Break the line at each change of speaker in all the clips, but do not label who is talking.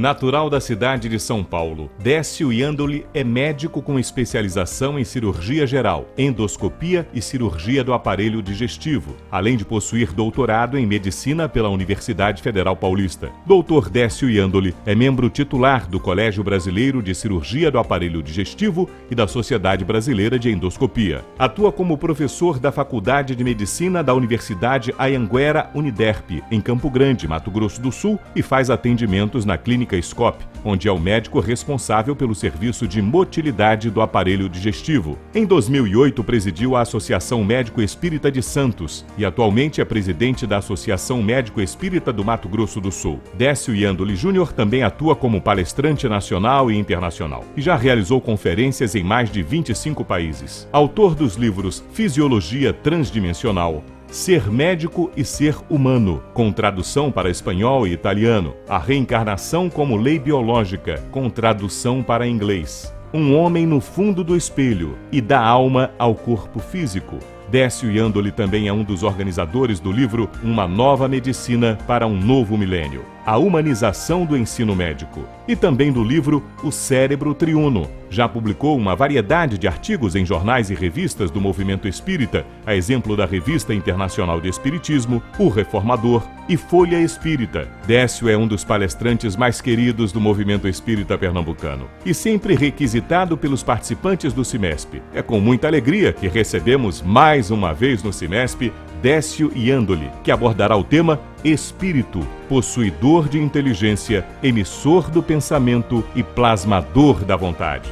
Natural da cidade de São Paulo, Décio Iandoli é médico com especialização em cirurgia geral, endoscopia e cirurgia do aparelho digestivo, além de possuir doutorado em medicina pela Universidade Federal Paulista. Dr. Décio Iandoli é membro titular do Colégio Brasileiro de Cirurgia do Aparelho Digestivo e da Sociedade Brasileira de Endoscopia. Atua como professor da Faculdade de Medicina da Universidade Anhanguera Uniderp, em Campo Grande, Mato Grosso do Sul, e faz atendimentos na Clínica SCOP, onde é o médico responsável pelo serviço de motilidade do aparelho digestivo. Em 2008, presidiu a Associação Médico Espírita de Santos e atualmente é presidente da Associação Médico Espírita do Mato Grosso do Sul. Décio Iandoli Júnior também atua como palestrante nacional e internacional e já realizou conferências em mais de 25 países. Autor dos livros Fisiologia Transdimensional, Ser Médico e Ser Humano, com tradução para espanhol e italiano. A Reencarnação como Lei Biológica, com tradução para inglês. Um Homem no Fundo do Espelho e da Alma ao Corpo Físico. Décio Iandoli também é um dos organizadores do livro Uma Nova Medicina para um Novo Milênio, a humanização do ensino médico, e também do livro O Cérebro Triuno. Já publicou uma variedade de artigos em jornais e revistas do movimento espírita, a exemplo da Revista Internacional de Espiritismo, O Reformador e Folha Espírita. Décio é um dos palestrantes mais queridos do movimento espírita pernambucano e sempre requisitado pelos participantes do CIMESP. É com muita alegria que recebemos mais uma vez no CIMESP Décio Iandoli, que abordará o tema Espírito, possuidor de inteligência, emissor do pensamento e plasmador da vontade.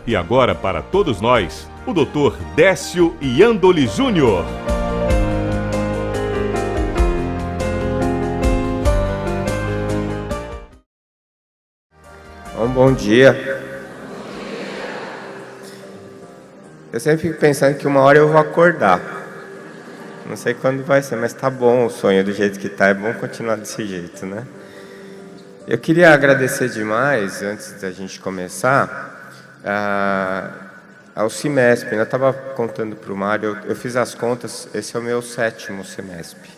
E agora, para todos nós, o Dr. Décio Iandoli Júnior.
Bom dia. Eu sempre fico pensando que uma hora eu vou acordar. Não sei quando vai ser, mas tá bom o sonho do jeito que tá. É bom continuar desse jeito, né? Eu queria agradecer demais, antes da gente começar, ao CIMESP. Eu estava contando para o Mário, eu fiz as contas, esse é o meu 7º CIMESP.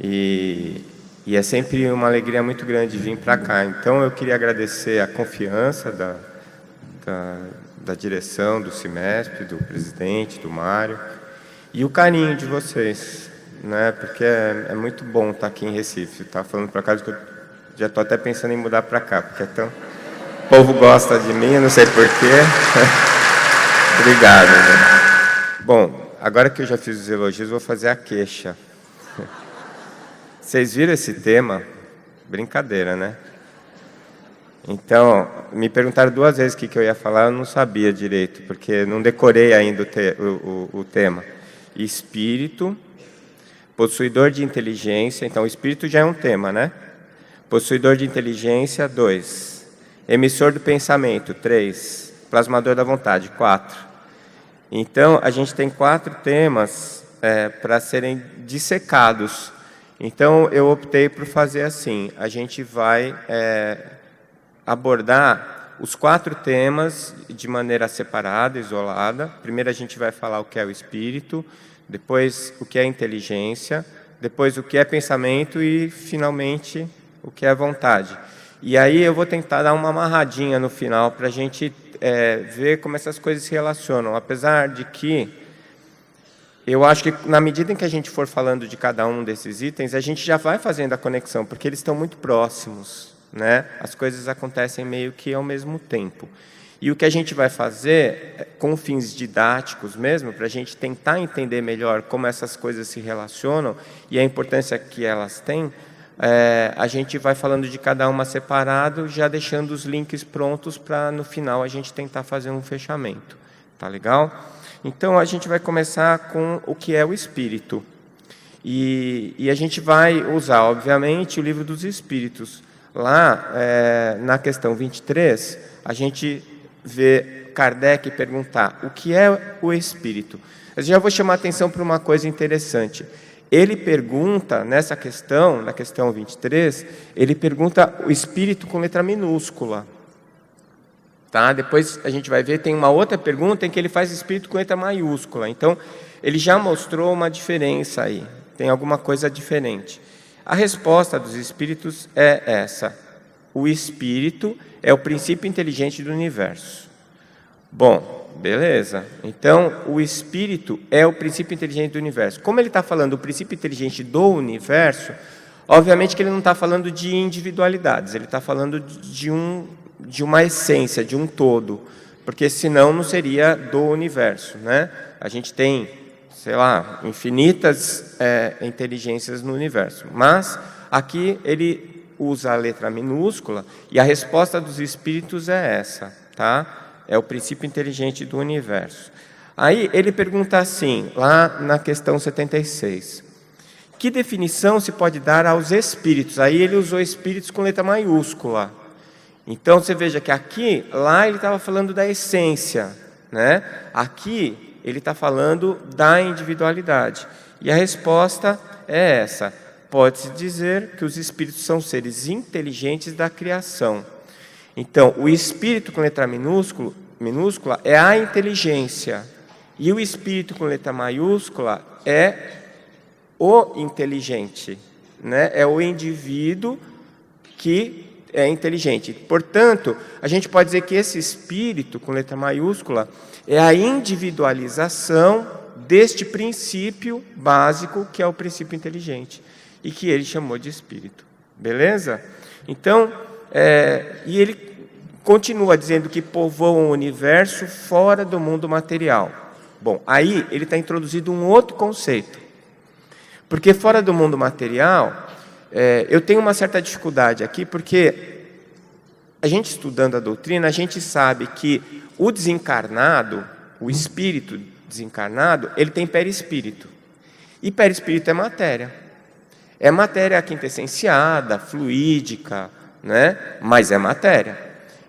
E é sempre uma alegria muito grande vir para cá. Então, eu queria agradecer a confiança da direção do CIMESP, do presidente, do Mário, e o carinho de vocês, né? Porque é muito bom estar aqui em Recife. Eu estava falando para casa que eu já estou até pensando em mudar para cá, porque o povo gosta de mim, eu não sei porquê. Obrigado. Né? Bom, agora que eu já fiz os elogios, vou fazer a queixa. Vocês viram esse tema? Brincadeira, né? Então, me perguntaram 2 vezes o que eu ia falar, eu não sabia direito, porque não decorei ainda o tema. Espírito, possuidor de inteligência, então o espírito já é um tema, né? Possuidor de inteligência, 2. Emissor do pensamento, 3. Plasmador da vontade, 4. Então, a gente tem 4 temas para serem dissecados. Então, eu optei por fazer assim, a gente vai abordar os 4 temas de maneira separada, isolada. Primeiro a gente vai falar o que é o espírito, depois o que é inteligência, depois o que é pensamento e, finalmente, o que é vontade. E aí eu vou tentar dar uma amarradinha no final para a gente ver como essas coisas se relacionam. Apesar de que eu acho que, na medida em que a gente for falando de cada um desses itens, a gente já vai fazendo a conexão, porque eles estão muito próximos, né? As coisas acontecem meio que ao mesmo tempo. E o que a gente vai fazer, com fins didáticos mesmo, para a gente tentar entender melhor como essas coisas se relacionam e a importância que elas têm, a gente vai falando de cada uma separado, já deixando os links prontos para, no final, a gente tentar fazer um fechamento. Tá legal? Então, a gente vai começar com o que é o espírito. E a gente vai usar, obviamente, o Livro dos Espíritos. Lá, na questão 23, a gente vê Kardec perguntar o que é o espírito. Eu já vou chamar a atenção para uma coisa interessante. Ele pergunta, nessa questão, na questão 23, ele pergunta o espírito com letra minúscula. Tá? Depois a gente vai ver, tem uma outra pergunta em que ele faz espírito com letra maiúscula. Então, ele já mostrou uma diferença aí. Tem alguma coisa diferente. A resposta dos espíritos é essa. o espírito é o princípio inteligente do universo. Bom, beleza. Então, o espírito é o princípio inteligente do universo. Como ele está falando do princípio inteligente do universo, obviamente que ele não está falando de individualidades, ele está falando de uma essência, de um todo, porque senão não seria do universo, né? A gente tem, sei lá, infinitas inteligências no universo, mas aqui ele usa a letra minúscula e a resposta dos espíritos é essa, tá? É o princípio inteligente do universo. Aí ele pergunta assim, lá na questão 76, que definição se pode dar aos espíritos? Aí ele usou espíritos com letra maiúscula. Então você veja que aqui, lá ele estava falando da essência, né? Aqui ele está falando da individualidade. E a resposta é essa. Pode-se dizer que os espíritos são seres inteligentes da criação. Então, o espírito com letra minúscula é a inteligência. E o espírito com letra maiúscula é o inteligente, né? É o indivíduo que é inteligente. Portanto, a gente pode dizer que esse espírito com letra maiúscula é a individualização deste princípio básico, que é o princípio inteligente, e que ele chamou de espírito. Beleza? Então, e ele continua dizendo que povoam o universo fora do mundo material. Bom, aí ele está introduzindo um outro conceito. Porque fora do mundo material, eu tenho uma certa dificuldade aqui, porque a gente estudando a doutrina, a gente sabe que o desencarnado, o espírito desencarnado, ele tem perispírito. E perispírito é matéria. É matéria quintessenciada, fluídica, né? Mas é matéria.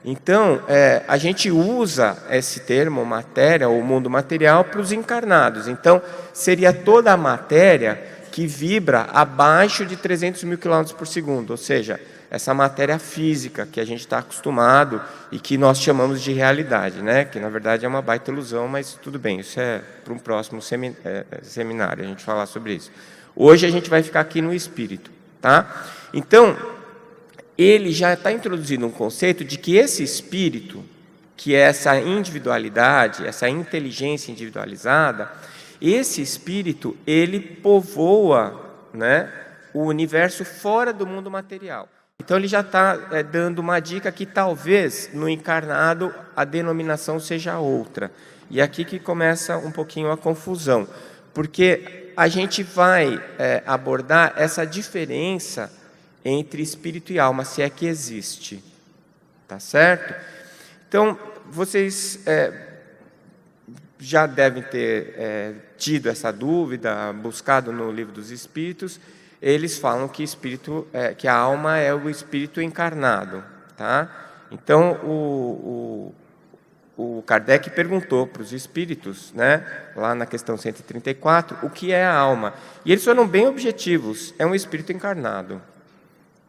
Então, a gente usa esse termo, matéria, ou mundo material, para os encarnados. Então, seria toda a matéria que vibra abaixo de 300 mil km por segundo, ou seja, essa matéria física que a gente está acostumado e que nós chamamos de realidade, né? Que na verdade é uma baita ilusão, mas tudo bem, isso é para um próximo seminário, a gente falar sobre isso. Hoje a gente vai ficar aqui no espírito, tá? Então, ele já está introduzindo um conceito de que esse espírito, que é essa individualidade, essa inteligência individualizada, esse espírito, ele povoa, né, o universo fora do mundo material. Então ele já está dando uma dica que talvez no encarnado a denominação seja outra. E aqui que começa um pouquinho a confusão, porque a gente vai abordar essa diferença entre espírito e alma, se é que existe. Tá certo? Então, vocês já devem ter tido essa dúvida, buscado no Livro dos Espíritos. Eles falam que que a alma é o espírito encarnado, tá? Então o Kardec perguntou para os espíritos, né, lá na questão 134, o que é a alma? E eles foram bem objetivos, é um espírito encarnado.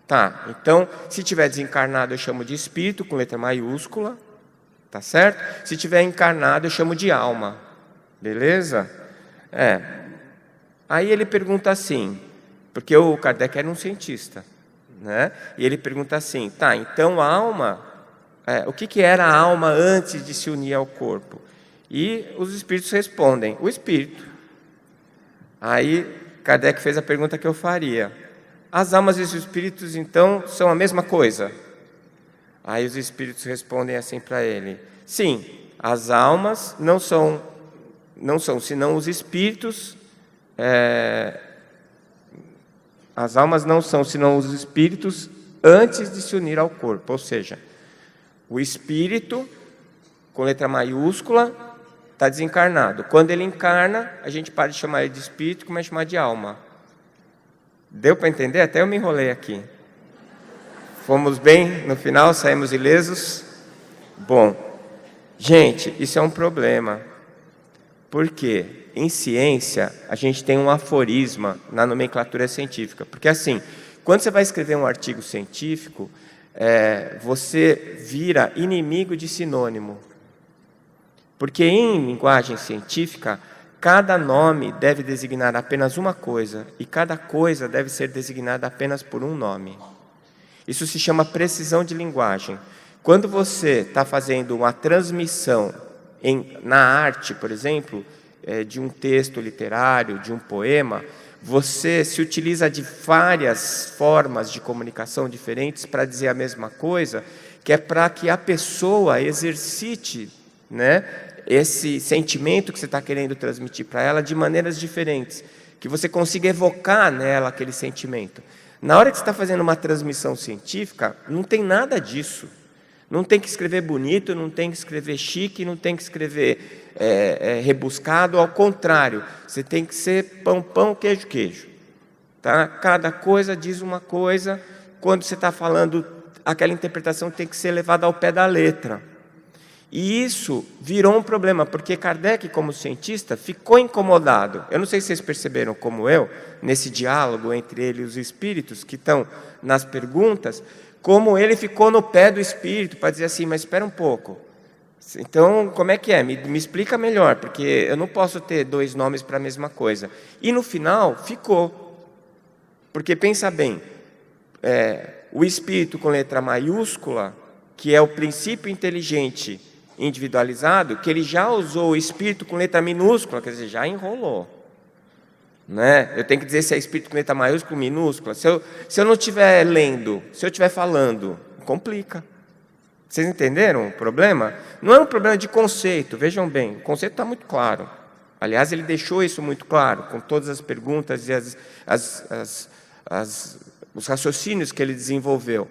Tá, então, se tiver desencarnado eu chamo de espírito, com letra maiúscula, tá certo? Se tiver encarnado eu chamo de alma, beleza? Aí ele pergunta assim, porque o Kardec era um cientista, né? E ele pergunta assim, tá, então a alma, o que era a alma antes de se unir ao corpo? E os espíritos respondem, o espírito. Aí Kardec fez a pergunta que eu faria. As almas e os espíritos, então, são a mesma coisa? Aí os espíritos respondem assim para ele, sim, as almas não são senão os espíritos, as almas não são senão os espíritos antes de se unir ao corpo, ou seja, o espírito, com letra maiúscula, está desencarnado. Quando ele encarna, a gente para de chamar ele de espírito, começa a chamar de alma. Deu para entender? Até eu me enrolei aqui. Fomos bem no final, saímos ilesos? Bom, gente, isso é um problema. Por quê? Em ciência, a gente tem um aforisma na nomenclatura científica. Porque assim, quando você vai escrever um artigo científico, você vira inimigo de sinônimo. Porque em linguagem científica, cada nome deve designar apenas uma coisa, e cada coisa deve ser designada apenas por um nome. Isso se chama precisão de linguagem. Quando você está fazendo uma transmissão na arte, por exemplo, de um texto literário, de um poema, você se utiliza de várias formas de comunicação diferentes para dizer a mesma coisa, que é para que a pessoa exercite, né, esse sentimento que você está querendo transmitir para ela de maneiras diferentes, que você consiga evocar nela aquele sentimento. Na hora que você está fazendo uma transmissão científica, não tem nada disso. Não tem que escrever bonito, não tem que escrever chique, não tem que escrever rebuscado, ao contrário, você tem que ser pão, pão, queijo, queijo. Tá? Cada coisa diz uma coisa, quando você está falando, aquela interpretação tem que ser levada ao pé da letra. E isso virou um problema, porque Kardec, como cientista, ficou incomodado. Eu não sei se vocês perceberam, como eu, nesse diálogo entre ele e os espíritos, que estão nas perguntas, como ele ficou no pé do espírito para dizer assim, mas espera um pouco. Então, como é que é? Me explica melhor, porque eu não posso ter dois nomes para a mesma coisa. E no final, ficou. Porque, pensa bem, o espírito com letra maiúscula, que é o princípio inteligente individualizado, que ele já usou o espírito com letra minúscula, quer dizer, já enrolou. Né? Eu tenho que dizer se é espírito com letra maiúscula ou minúscula. Se eu não estiver lendo, se eu estiver falando, complica. Vocês entenderam o problema? Não é um problema de conceito, vejam bem, o conceito está muito claro. Aliás, ele deixou isso muito claro, com todas as perguntas e os raciocínios que ele desenvolveu.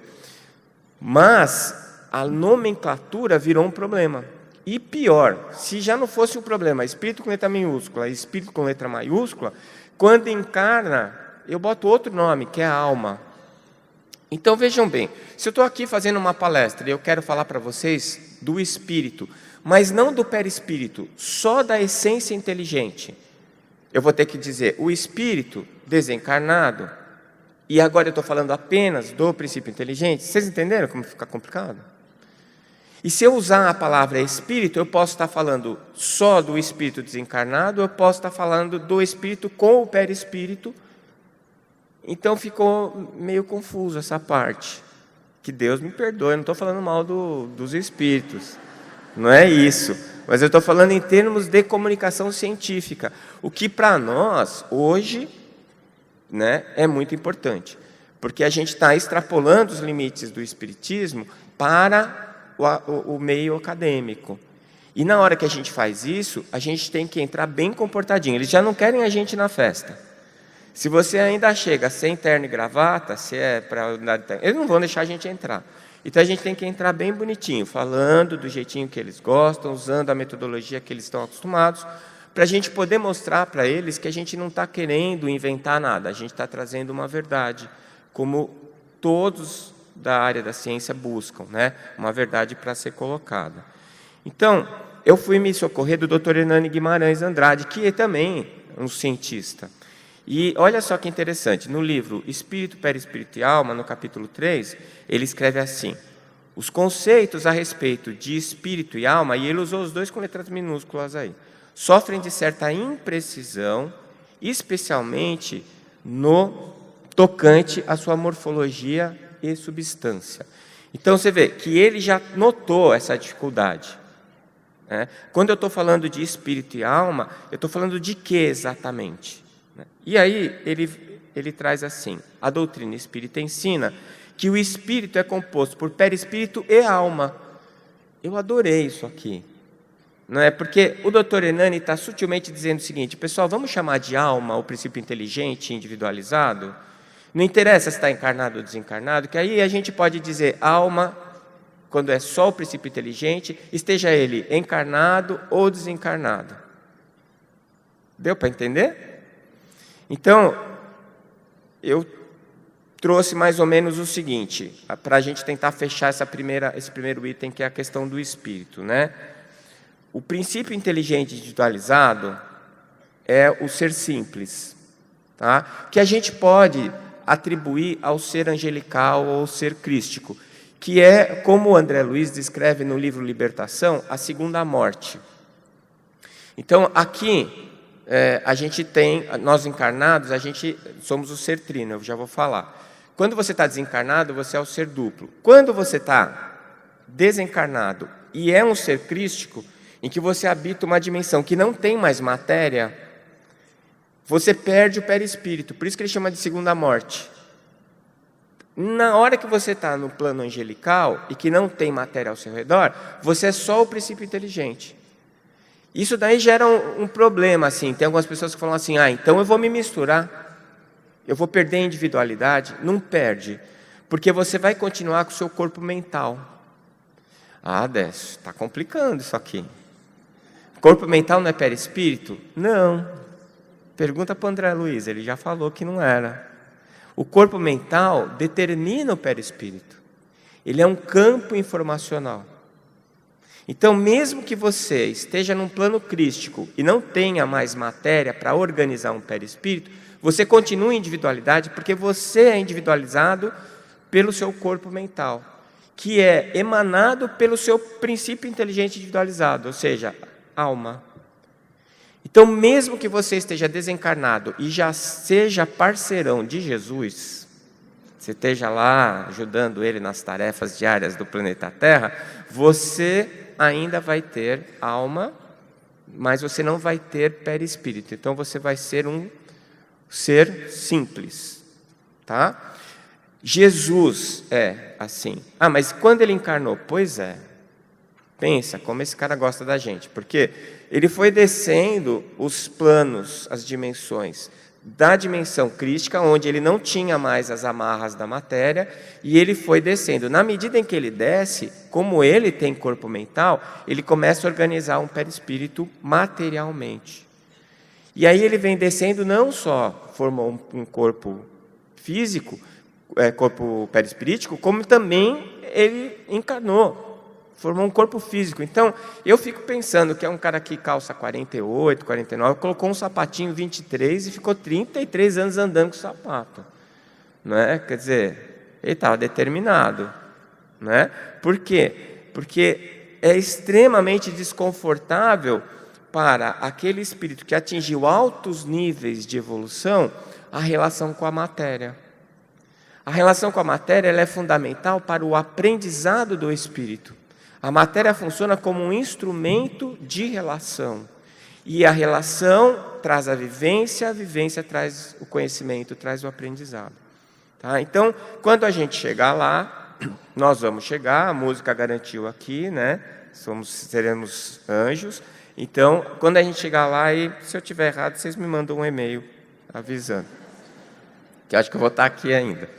Mas a nomenclatura virou um problema. E pior, se já não fosse um problema, espírito com letra minúscula e espírito com letra maiúscula, quando encarna, eu boto outro nome, que é a alma. Então vejam bem, se eu estou aqui fazendo uma palestra e eu quero falar para vocês do espírito, mas não do perispírito, só da essência inteligente, eu vou ter que dizer o espírito desencarnado, e agora eu estou falando apenas do princípio inteligente. Vocês entenderam como fica complicado? E se eu usar a palavra espírito, eu posso estar falando só do espírito desencarnado, eu posso estar falando do espírito com o perispírito. Então ficou meio confuso essa parte. Que Deus me perdoe, eu não estou falando mal dos espíritos. Não é isso. Mas eu estou falando em termos de comunicação científica. O que para nós, hoje, né, é muito importante. Porque a gente está extrapolando os limites do espiritismo para o meio acadêmico. E na hora que a gente faz isso, a gente tem que entrar bem comportadinho. Eles já não querem a gente na festa. Se você ainda chega sem terno e gravata, se é para eles não vão deixar a gente entrar. Então a gente tem que entrar bem bonitinho, falando do jeitinho que eles gostam, usando a metodologia que eles estão acostumados, para a gente poder mostrar para eles que a gente não está querendo inventar nada, a gente está trazendo uma verdade, como todos da área da ciência buscam, né? Uma verdade para ser colocada. Então, eu fui me socorrer do Dr. Hernani Guimarães Andrade, que é também um cientista. E olha só que interessante, no livro Espírito, Perispírito e Alma, no capítulo 3, ele escreve assim: os conceitos a respeito de espírito e alma, e ele usou os dois com letras minúsculas aí, sofrem de certa imprecisão, especialmente no tocante à sua morfologia e substância. Então você vê que ele já notou essa dificuldade. Né? Quando eu estou falando de espírito e alma, eu estou falando de que exatamente? E aí ele traz assim: a doutrina espírita ensina que o espírito é composto por perispírito e alma. Eu adorei isso aqui. Não é? Porque o Dr. Hernani está sutilmente dizendo o seguinte: pessoal, vamos chamar de alma o princípio inteligente individualizado? Não interessa se está encarnado ou desencarnado, que aí a gente pode dizer alma, quando é só o princípio inteligente, esteja ele encarnado ou desencarnado. Deu para entender? Então, eu trouxe mais ou menos o seguinte, para a gente tentar fechar esse primeiro item, que é a questão do espírito, né? O princípio inteligente individualizado é o ser simples, tá? Que a gente pode atribuir ao ser angelical ou ao ser crístico, que é, como o André Luiz descreve no livro Libertação, a segunda morte. Então, aqui, a gente tem, nós encarnados, a gente somos o ser trino, eu já vou falar, quando você está desencarnado, você é o ser duplo. Quando você está desencarnado e é um ser crístico, em que você habita uma dimensão que não tem mais matéria, você perde o perispírito. Por isso que ele chama de segunda morte. Na hora que você está no plano angelical e que não tem matéria ao seu redor, você é só o princípio inteligente. Isso daí gera um problema, assim. Tem algumas pessoas que falam assim, então eu vou me misturar, eu vou perder a individualidade. Não perde, porque você vai continuar com o seu corpo mental. Décio, está complicando isso aqui. Corpo mental não é perispírito? Não. Pergunta para o André Luiz, ele já falou que não era. O corpo mental determina o perispírito. Ele é um campo informacional. Então, mesmo que você esteja num plano crístico e não tenha mais matéria para organizar um perispírito, você continua em individualidade porque você é individualizado pelo seu corpo mental, que é emanado pelo seu princípio inteligente individualizado, ou seja, alma. Então, mesmo que você esteja desencarnado e já seja parceirão de Jesus, você esteja lá ajudando ele nas tarefas diárias do planeta Terra, você ainda vai ter alma, mas você não vai ter perispírito. Então, você vai ser um ser simples, tá? Jesus é assim. Mas quando ele encarnou? Pois é. Pensa como esse cara gosta da gente, porque ele foi descendo os planos, as dimensões, da dimensão crística, onde ele não tinha mais as amarras da matéria, e ele foi descendo. Na medida em que ele desce, como ele tem corpo mental, ele começa a organizar um perispírito materialmente. E aí ele vem descendo, não só formou um corpo físico, corpo perispirítico, como também ele encarnou, formou um corpo físico. Então, eu fico pensando que é um cara que calça 48, 49, colocou um sapatinho 23 e ficou 33 anos andando com o sapato. Não é? Quer dizer, ele estava determinado. Não é? Por quê? Porque é extremamente desconfortável para aquele espírito que atingiu altos níveis de evolução a relação com a matéria. A relação com a matéria ela é fundamental para o aprendizado do espírito. A matéria funciona como um instrumento de relação. E a relação traz a vivência traz o conhecimento, traz o aprendizado. Tá? Então, quando a gente chegar lá, nós vamos chegar, a música garantiu aqui, né? Seremos anjos. Então, quando a gente chegar lá, e se eu estiver errado, vocês me mandam um e-mail avisando. Que eu acho que eu vou estar aqui ainda.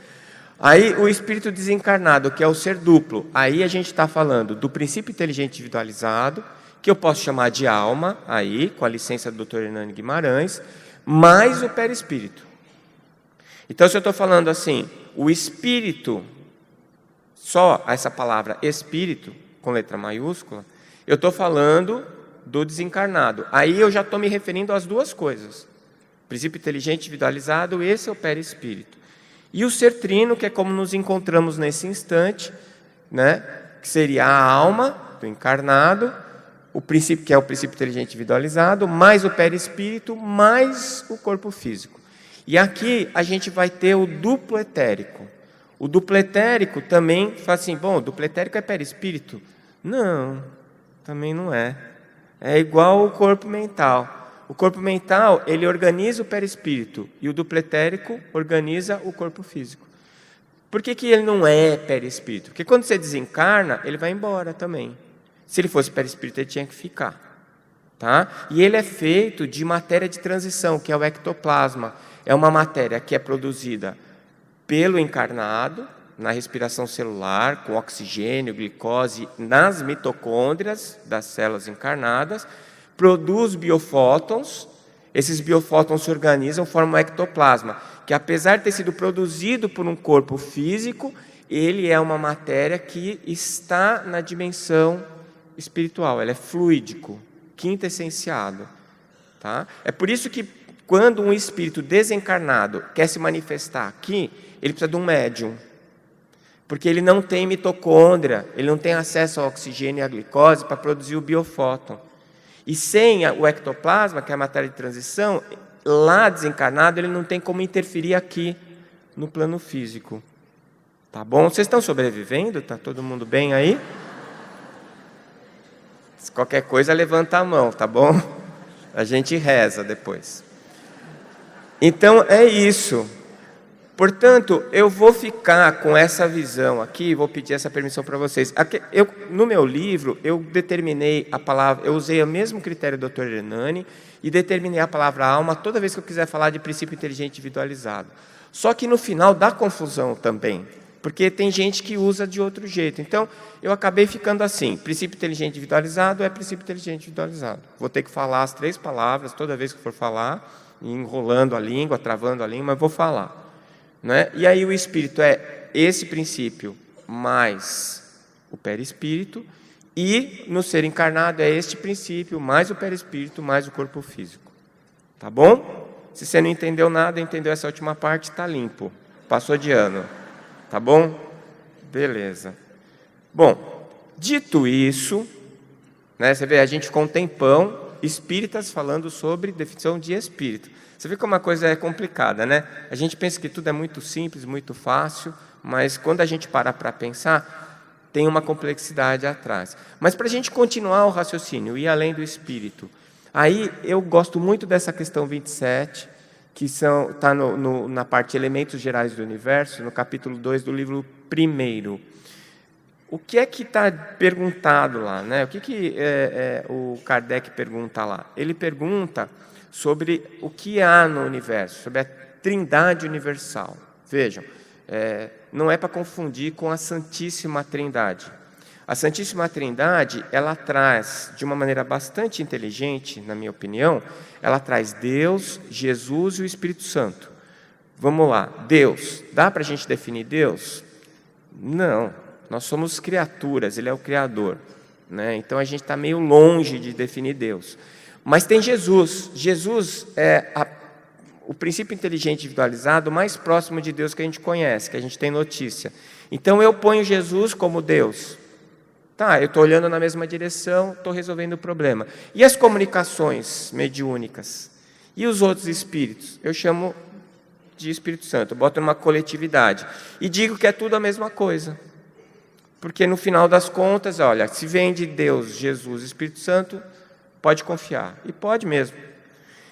Aí o espírito desencarnado, que é o ser duplo, aí a gente está falando do princípio inteligente individualizado, que eu posso chamar de alma, aí, com a licença do Dr. Hernani Guimarães, mais o perispírito. Então, se eu estou falando assim, o espírito, só essa palavra espírito, com letra maiúscula, eu estou falando do desencarnado. Aí eu já estou me referindo às duas coisas. Princípio inteligente individualizado, esse é o perispírito. E o ser trino, que é como nos encontramos nesse instante, né? Que seria a alma do encarnado, o princípio, que é o princípio inteligente individualizado, mais o perispírito, mais o corpo físico. E aqui a gente vai ter o duplo etérico. O duplo etérico também fala assim, o duplo etérico é perispírito? Não, também não é. É igual o corpo mental. O corpo mental, ele organiza o perispírito, e o duplo etérico organiza o corpo físico. Por que ele não é perispírito? Porque quando você desencarna, ele vai embora também. Se ele fosse perispírito, ele tinha que ficar. Tá? E ele é feito de matéria de transição, que é o ectoplasma. É uma matéria que é produzida pelo encarnado, na respiração celular, com oxigênio, glicose, nas mitocôndrias das células encarnadas, produz biofótons, esses biofótons se organizam, formam um ectoplasma, que apesar de ter sido produzido por um corpo físico, ele é uma matéria que está na dimensão espiritual, ele é fluídico, quintessenciado. Tá? É por isso que quando um espírito desencarnado quer se manifestar aqui, ele precisa de um médium, porque ele não tem mitocôndria, ele não tem acesso ao oxigênio e à glicose para produzir o biofóton. E sem o ectoplasma, que é a matéria de transição, lá desencarnado, ele não tem como interferir aqui no plano físico. Tá bom? Vocês estão sobrevivendo? Tá todo mundo bem aí? Se qualquer coisa, levanta a mão, tá bom? A gente reza depois. Então, é isso. Portanto, eu vou ficar com essa visão aqui, vou pedir essa permissão para vocês. No meu livro, eu determinei a palavra, eu usei o mesmo critério do Dr. Hernani e determinei a palavra alma toda vez que eu quiser falar de princípio inteligente individualizado. Só que no final dá confusão também, porque tem gente que usa de outro jeito. Então, eu acabei ficando assim, princípio inteligente individualizado é princípio inteligente individualizado. Vou ter que falar as 3 palavras toda vez que for falar, enrolando a língua, travando a língua, mas vou falar. Né? E aí o espírito é esse princípio mais o perispírito, e no ser encarnado é este princípio mais o perispírito mais o corpo físico. Tá bom? Se você não entendeu nada, entendeu essa última parte, está limpo. Passou de ano. Tá bom? Beleza. Bom, dito isso, né, você vê, a gente ficou um tempão, espíritas falando sobre definição de espírito. Você vê como uma coisa é complicada, né? A gente pensa que tudo é muito simples, muito fácil, mas quando a gente para pensar, tem uma complexidade atrás. Mas para a gente continuar o raciocínio, ir além do espírito, aí eu gosto muito dessa questão 27, que está na parte Elementos Gerais do Universo, no capítulo 2 do livro 1. O que é que está perguntado lá, né? O que o Kardec pergunta lá? Ele pergunta sobre o que há no universo, sobre a Trindade Universal. Vejam, não é para confundir com a Santíssima Trindade. A Santíssima Trindade, ela traz, de uma maneira bastante inteligente, na minha opinião, ela traz Deus, Jesus e o Espírito Santo. Vamos lá, Deus. Dá para a gente definir Deus? Não, nós somos criaturas, Ele é o Criador, né? Então a gente está meio longe de definir Deus. Mas tem Jesus. Jesus é o princípio inteligente individualizado mais próximo de Deus que a gente conhece, que a gente tem notícia. Então eu ponho Jesus como Deus. Tá, eu estou olhando na mesma direção, estou resolvendo o problema. E as comunicações mediúnicas? E os outros espíritos? Eu chamo de Espírito Santo, boto numa coletividade. E digo que é tudo a mesma coisa. Porque no final das contas, olha, se vem de Deus, Jesus e Espírito Santo, pode confiar. E pode mesmo.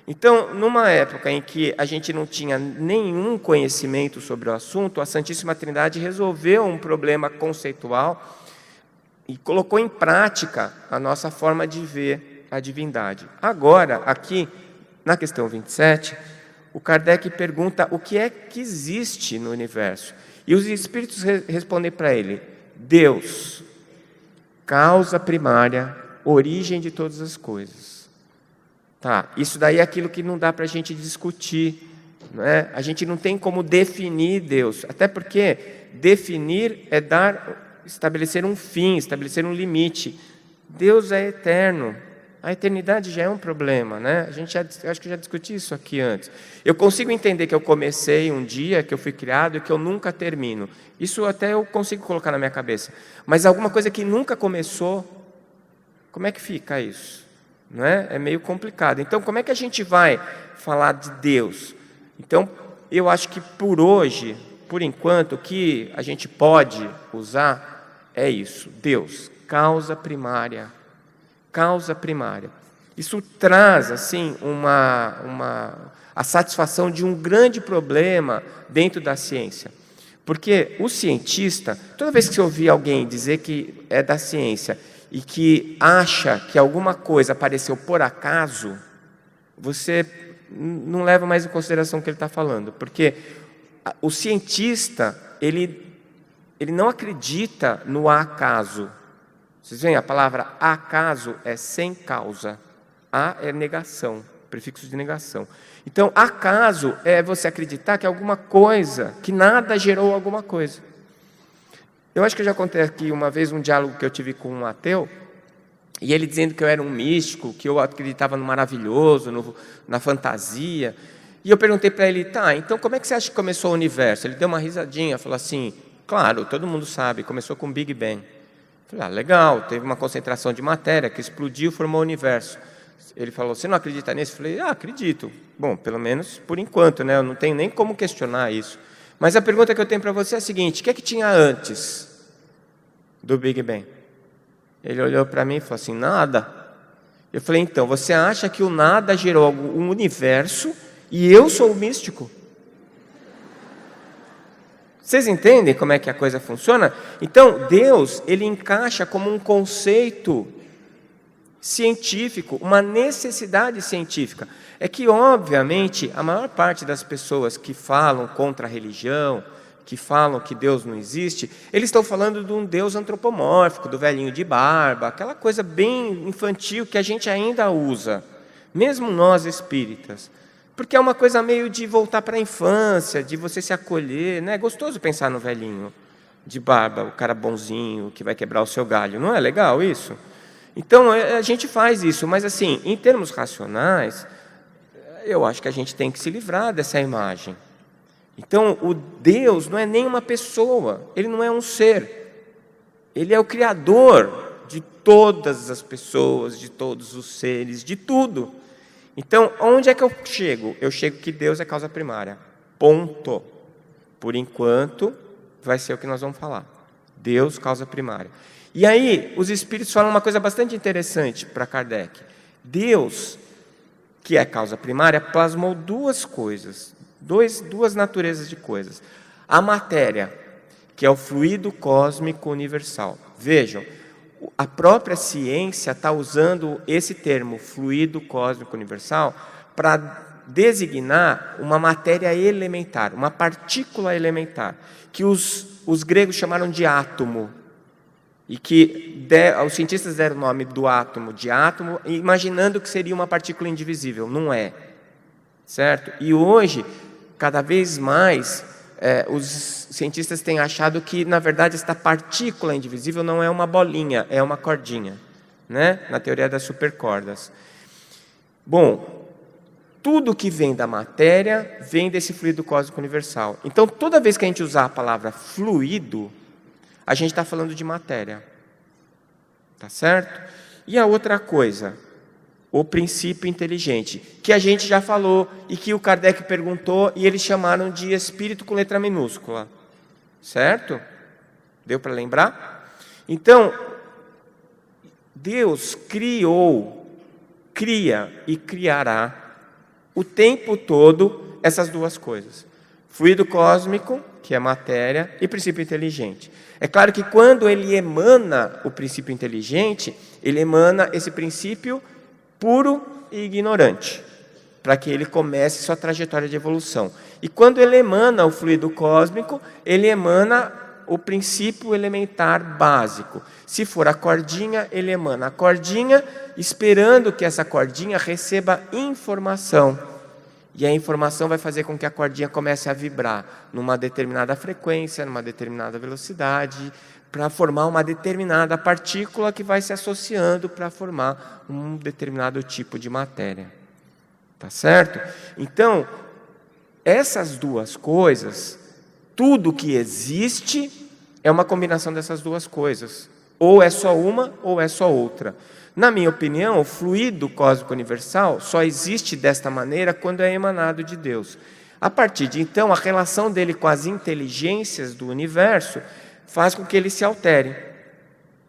Então, numa época em que a gente não tinha nenhum conhecimento sobre o assunto, a Santíssima Trindade resolveu um problema conceitual e colocou em prática a nossa forma de ver a divindade. Agora, aqui, na questão 27, o Kardec pergunta o que é que existe no universo. E os espíritos respondem para ele: Deus, causa primária, origem de todas as coisas. Tá, isso daí é aquilo que não dá para a gente discutir, não é? A gente não tem como definir Deus, até porque definir é estabelecer um fim, estabelecer um limite. Deus é eterno, a eternidade já é um problema, né? Acho que já discuti isso aqui antes. Eu consigo entender que eu comecei um dia, que eu fui criado e que eu nunca termino. Isso até eu consigo colocar na minha cabeça. Mas alguma coisa que nunca começou, como é que fica isso? Não é? É meio complicado. Então, como é que a gente vai falar de Deus? Então, eu acho que por hoje, por enquanto, o que a gente pode usar é isso: Deus, causa primária. Causa primária. Isso traz, assim, a satisfação de um grande problema dentro da ciência. Porque o cientista, toda vez que você ouvir alguém dizer que é da ciência e que acha que alguma coisa apareceu por acaso, você não leva mais em consideração o que ele está falando, porque o cientista, ele não acredita no acaso. Vocês veem, a palavra acaso é sem causa. A é negação, prefixo de negação. Então, acaso é você acreditar que alguma coisa, que nada gerou alguma coisa. Eu acho que eu já contei aqui uma vez um diálogo que eu tive com um ateu, e ele dizendo que eu era um místico, que eu acreditava no maravilhoso, na fantasia. E eu perguntei para ele: tá, então como é que você acha que começou o universo? Ele deu uma risadinha, falou assim: claro, todo mundo sabe, começou com o Big Bang. Eu falei: legal, teve uma concentração de matéria que explodiu e formou o universo. Ele falou: você não acredita nisso? Eu falei: acredito. Bom, pelo menos por enquanto, né? Eu não tenho nem como questionar isso. Mas a pergunta que eu tenho para você é a seguinte: o que é que tinha antes do Big Bang? Ele olhou para mim e falou assim: nada. Eu falei: então, você acha que o nada gerou um universo e eu sou o místico? Vocês entendem como é que a coisa funciona? Então, Deus, ele encaixa como um conceito científico, uma necessidade científica. É que, obviamente, a maior parte das pessoas que falam contra a religião, que falam que Deus não existe, eles estão falando de um Deus antropomórfico, do velhinho de barba, aquela coisa bem infantil que a gente ainda usa, mesmo nós espíritas. Porque é uma coisa meio de voltar para a infância, de você se acolher, né? É gostoso pensar no velhinho de barba, o cara bonzinho, que vai quebrar o seu galho. Não é legal isso? Então, a gente faz isso, mas assim, em termos racionais, eu acho que a gente tem que se livrar dessa imagem. Então, o Deus não é nem uma pessoa, ele não é um ser. Ele é o Criador de todas as pessoas, de todos os seres, de tudo. Então, onde é que eu chego? Eu chego que Deus é causa primária. Ponto. Por enquanto, vai ser o que nós vamos falar. Deus, causa primária. E aí, os espíritos falam uma coisa bastante interessante para Kardec. Deus, que é causa primária, plasmou duas coisas, duas naturezas de coisas. A matéria, que é o fluido cósmico universal. Vejam, a própria ciência está usando esse termo, fluido cósmico universal, para designar uma matéria elementar, uma partícula elementar, que os gregos chamaram de átomo, e que os cientistas deram o nome do átomo de átomo, imaginando que seria uma partícula indivisível. Não é, certo? E hoje, cada vez mais, os cientistas têm achado que, na verdade, esta partícula indivisível não é uma bolinha, é uma cordinha, né? Na teoria das supercordas. Bom, tudo que vem da matéria vem desse fluido cósmico universal. Então, toda vez que a gente usar a palavra fluido, a gente está falando de matéria. Tá certo? E a outra coisa, o princípio inteligente, que a gente já falou e que o Kardec perguntou e eles chamaram de espírito com letra minúscula. Certo? Deu para lembrar? Então, Deus cria e criará o tempo todo essas duas coisas. Fluido cósmico, que é matéria, e princípio inteligente. É claro que quando ele emana o princípio inteligente, ele emana esse princípio puro e ignorante, para que ele comece sua trajetória de evolução. E quando ele emana o fluido cósmico, ele emana o princípio elementar básico. Se for a cordinha, ele emana a cordinha, esperando que essa cordinha receba informação. E a informação vai fazer com que a cordinha comece a vibrar numa determinada frequência, numa determinada velocidade, para formar uma determinada partícula que vai se associando para formar um determinado tipo de matéria. Tá certo? Então, essas duas coisas, tudo que existe é uma combinação dessas duas coisas. Ou é só uma, ou é só outra. Na minha opinião, o fluido cósmico universal só existe desta maneira quando é emanado de Deus. A partir de então, a relação dele com as inteligências do universo faz com que ele se altere.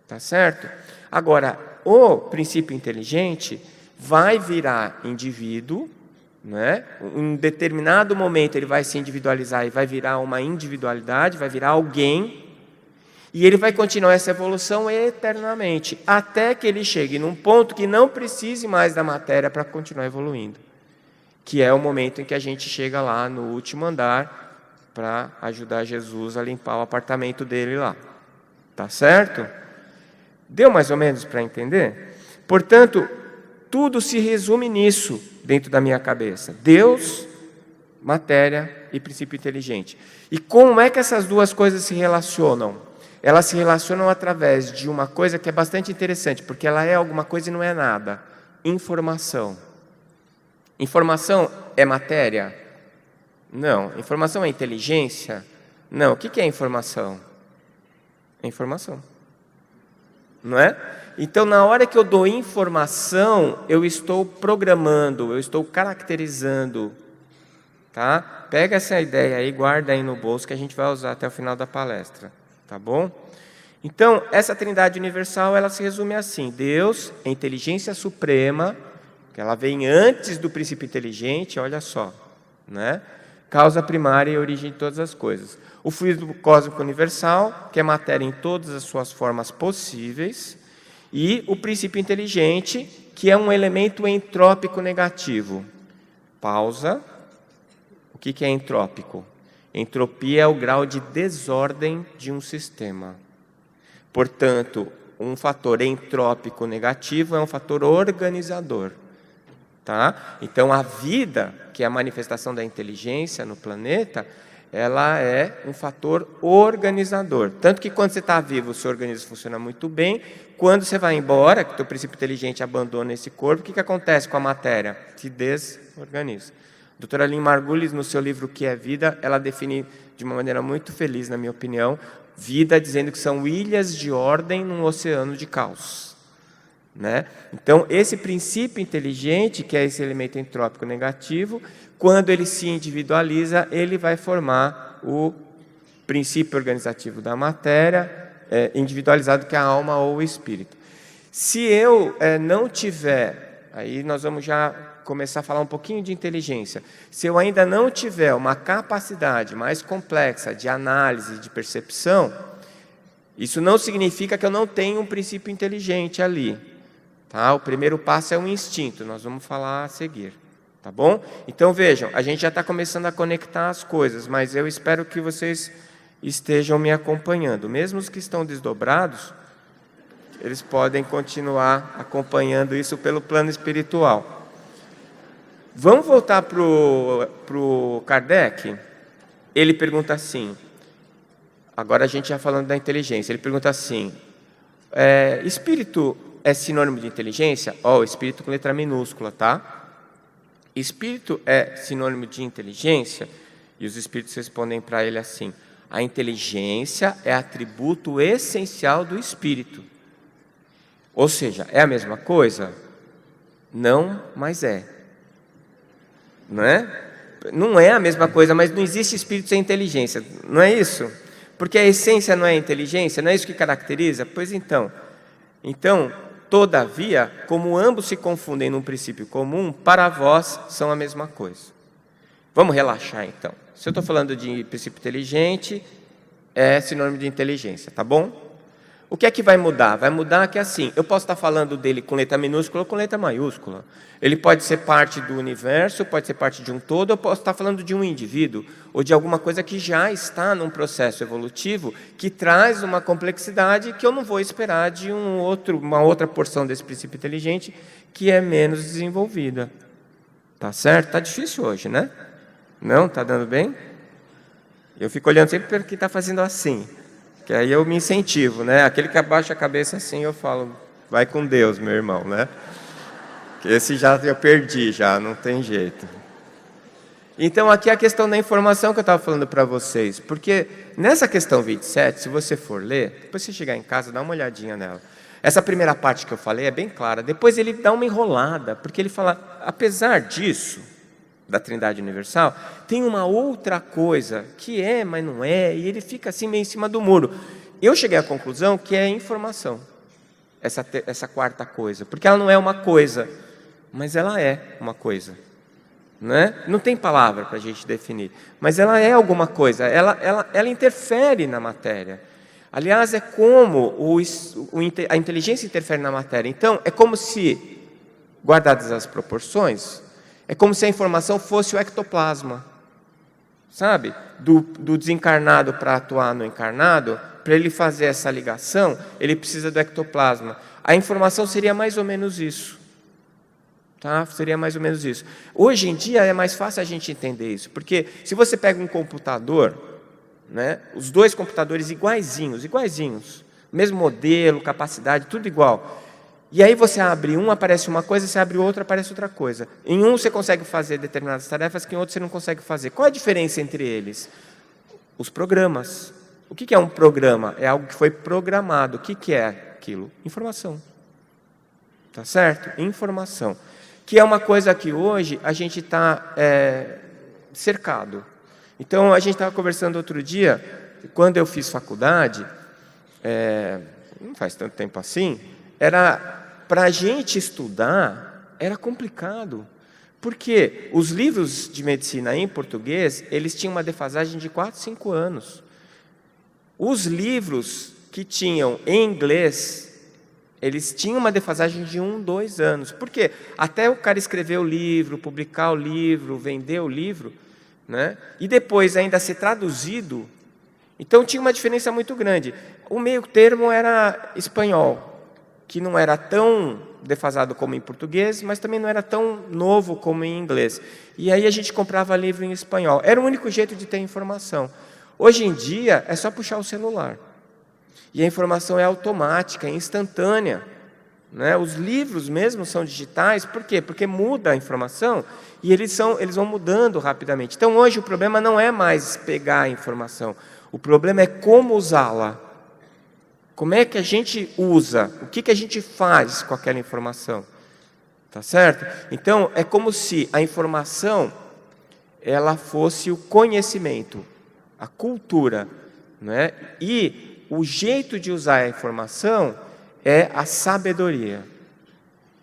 Tá certo? Agora, o princípio inteligente vai virar indivíduo, né? Em determinado momento ele vai se individualizar e vai virar uma individualidade, vai virar alguém. E ele vai continuar essa evolução eternamente, até que ele chegue num ponto que não precise mais da matéria para continuar evoluindo, que é o momento em que a gente chega lá no último andar para ajudar Jesus a limpar o apartamento dele lá. Tá certo? Deu mais ou menos para entender? Portanto, tudo se resume nisso dentro da minha cabeça. Deus, matéria e princípio inteligente. E como é que essas duas coisas se relacionam? Elas se relacionam através de uma coisa que é bastante interessante, porque ela é alguma coisa e não é nada. Informação. Informação é matéria? Não. Informação é inteligência? Não. O que é informação? É informação. Não é? Então, na hora que eu dou informação, eu estou programando, eu estou caracterizando Tá? Pega essa ideia aí, guarda aí no bolso que a gente vai usar até o final da palestra. Tá bom? Então, essa trindade universal, ela se resume assim: Deus é inteligência suprema, que ela vem antes do princípio inteligente, olha só, né? Causa primária e origem de todas as coisas. O fluido cósmico universal, que é matéria em todas as suas formas possíveis, e o princípio inteligente, que é um elemento entrópico negativo. Pausa. O que é entrópico? Entropia é o grau de desordem de um sistema. Portanto, um fator entrópico negativo é um fator organizador. Tá? Então, a vida, que é a manifestação da inteligência no planeta, ela é um fator organizador. Tanto que quando você está vivo, o seu organismo funciona muito bem. Quando você vai embora, que o teu princípio inteligente abandona esse corpo, o que acontece com a matéria? Se desorganiza. A doutora Lynn Margulis, no seu livro O que é Vida, ela define de uma maneira muito feliz, na minha opinião, vida dizendo que são ilhas de ordem num oceano de caos. Né? Então, esse princípio inteligente, que é esse elemento entrópico negativo, quando ele se individualiza, ele vai formar o princípio organizativo da matéria, individualizado, que é a alma ou o espírito. Se eu não tiver, aí nós vamos já começar a falar um pouquinho de inteligência. Se eu ainda não tiver uma capacidade mais complexa de análise, de percepção, isso não significa que eu não tenho um princípio inteligente ali. Tá? O primeiro passo é um instinto, nós vamos falar a seguir. Tá bom? Então vejam, a gente já está começando a conectar as coisas, mas eu espero que vocês estejam me acompanhando. Mesmo os que estão desdobrados, eles podem continuar acompanhando isso pelo plano espiritual. Vamos voltar para o Kardec. Ele pergunta assim, agora a gente já falando da inteligência, ele pergunta assim, espírito é sinônimo de inteligência? Espírito com letra minúscula, tá? Espírito é sinônimo de inteligência? E os espíritos respondem para ele assim, a inteligência é atributo essencial do espírito. Ou seja, é a mesma coisa? Não, mas é. Não é? Não é a mesma coisa, mas não existe espírito sem inteligência, não é isso? Porque a essência não é a inteligência, não é isso que caracteriza? Pois então, todavia, como ambos se confundem num princípio comum, para vós são a mesma coisa. Vamos relaxar então. Se eu estou falando de princípio inteligente, é sinônimo de inteligência, tá bom? O que é que vai mudar? Vai mudar que assim, eu posso estar falando dele com letra minúscula ou com letra maiúscula. Ele pode ser parte do universo, pode ser parte de um todo, eu posso estar falando de um indivíduo ou de alguma coisa que já está num processo evolutivo que traz uma complexidade que eu não vou esperar de uma outra porção desse princípio inteligente que é menos desenvolvida. Tá certo? Tá difícil hoje, né? Não? Tá dando bem? Eu fico olhando sempre para quem está fazendo assim. Que aí eu me incentivo, né? Aquele que abaixa a cabeça assim, eu falo, vai com Deus, meu irmão, né? Que esse já eu perdi, já não tem jeito. Então, aqui é a questão da informação que eu estava falando para vocês. Porque nessa questão 27, se você for ler, depois você chegar em casa, dá uma olhadinha nela. Essa primeira parte que eu falei é bem clara. Depois ele dá uma enrolada, porque ele fala, apesar disso, da Trindade Universal, tem uma outra coisa que é, mas não é, e ele fica assim meio em cima do muro. Eu cheguei à conclusão que é informação, essa quarta coisa, porque ela não é uma coisa, mas ela é uma coisa. Né? Não tem palavra para a gente definir, mas ela é alguma coisa, ela interfere na matéria. Aliás, é como a inteligência interfere na matéria. Então, é como se, guardadas as proporções, é como se a informação fosse o ectoplasma, sabe? Do desencarnado para atuar no encarnado, para ele fazer essa ligação, ele precisa do ectoplasma. A informação seria mais ou menos isso. Tá? Seria mais ou menos isso. Hoje em dia é mais fácil a gente entender isso, porque se você pega um computador, né, os dois computadores iguaizinhos, mesmo modelo, capacidade, tudo igual. E aí você abre um, aparece uma coisa, você abre outro, aparece outra coisa. Em um você consegue fazer determinadas tarefas que em outro você não consegue fazer. Qual a diferença entre eles? Os programas. O que é um programa? É algo que foi programado. O que é aquilo? Informação. Tá certo? Informação. Que é uma coisa que hoje a gente está cercado. Então, a gente estava conversando outro dia, quando eu fiz faculdade, não faz tanto tempo assim, para a gente estudar, era complicado. Porque os livros de medicina em português, eles tinham uma defasagem de 4, 5 anos. Os livros que tinham em inglês, eles tinham uma defasagem de 1, 2 anos. Por quê? Até o cara escrever o livro, publicar o livro, vender o livro, né? E depois ainda ser traduzido. Então tinha uma diferença muito grande. O meio termo era espanhol, que não era tão defasado como em português, mas também não era tão novo como em inglês. E aí a gente comprava livro em espanhol. Era o único jeito de ter informação. Hoje em dia é só puxar o celular. E a informação é automática, é instantânea, né? Os livros mesmo são digitais. Por quê? Porque muda a informação e eles vão mudando rapidamente. Então hoje o problema não é mais pegar a informação. O problema é como usá-la. Como é que a gente usa? O que a gente faz com aquela informação? Tá certo? Então, é como se a informação ela fosse o conhecimento, a cultura, né? E o jeito de usar a informação é a sabedoria.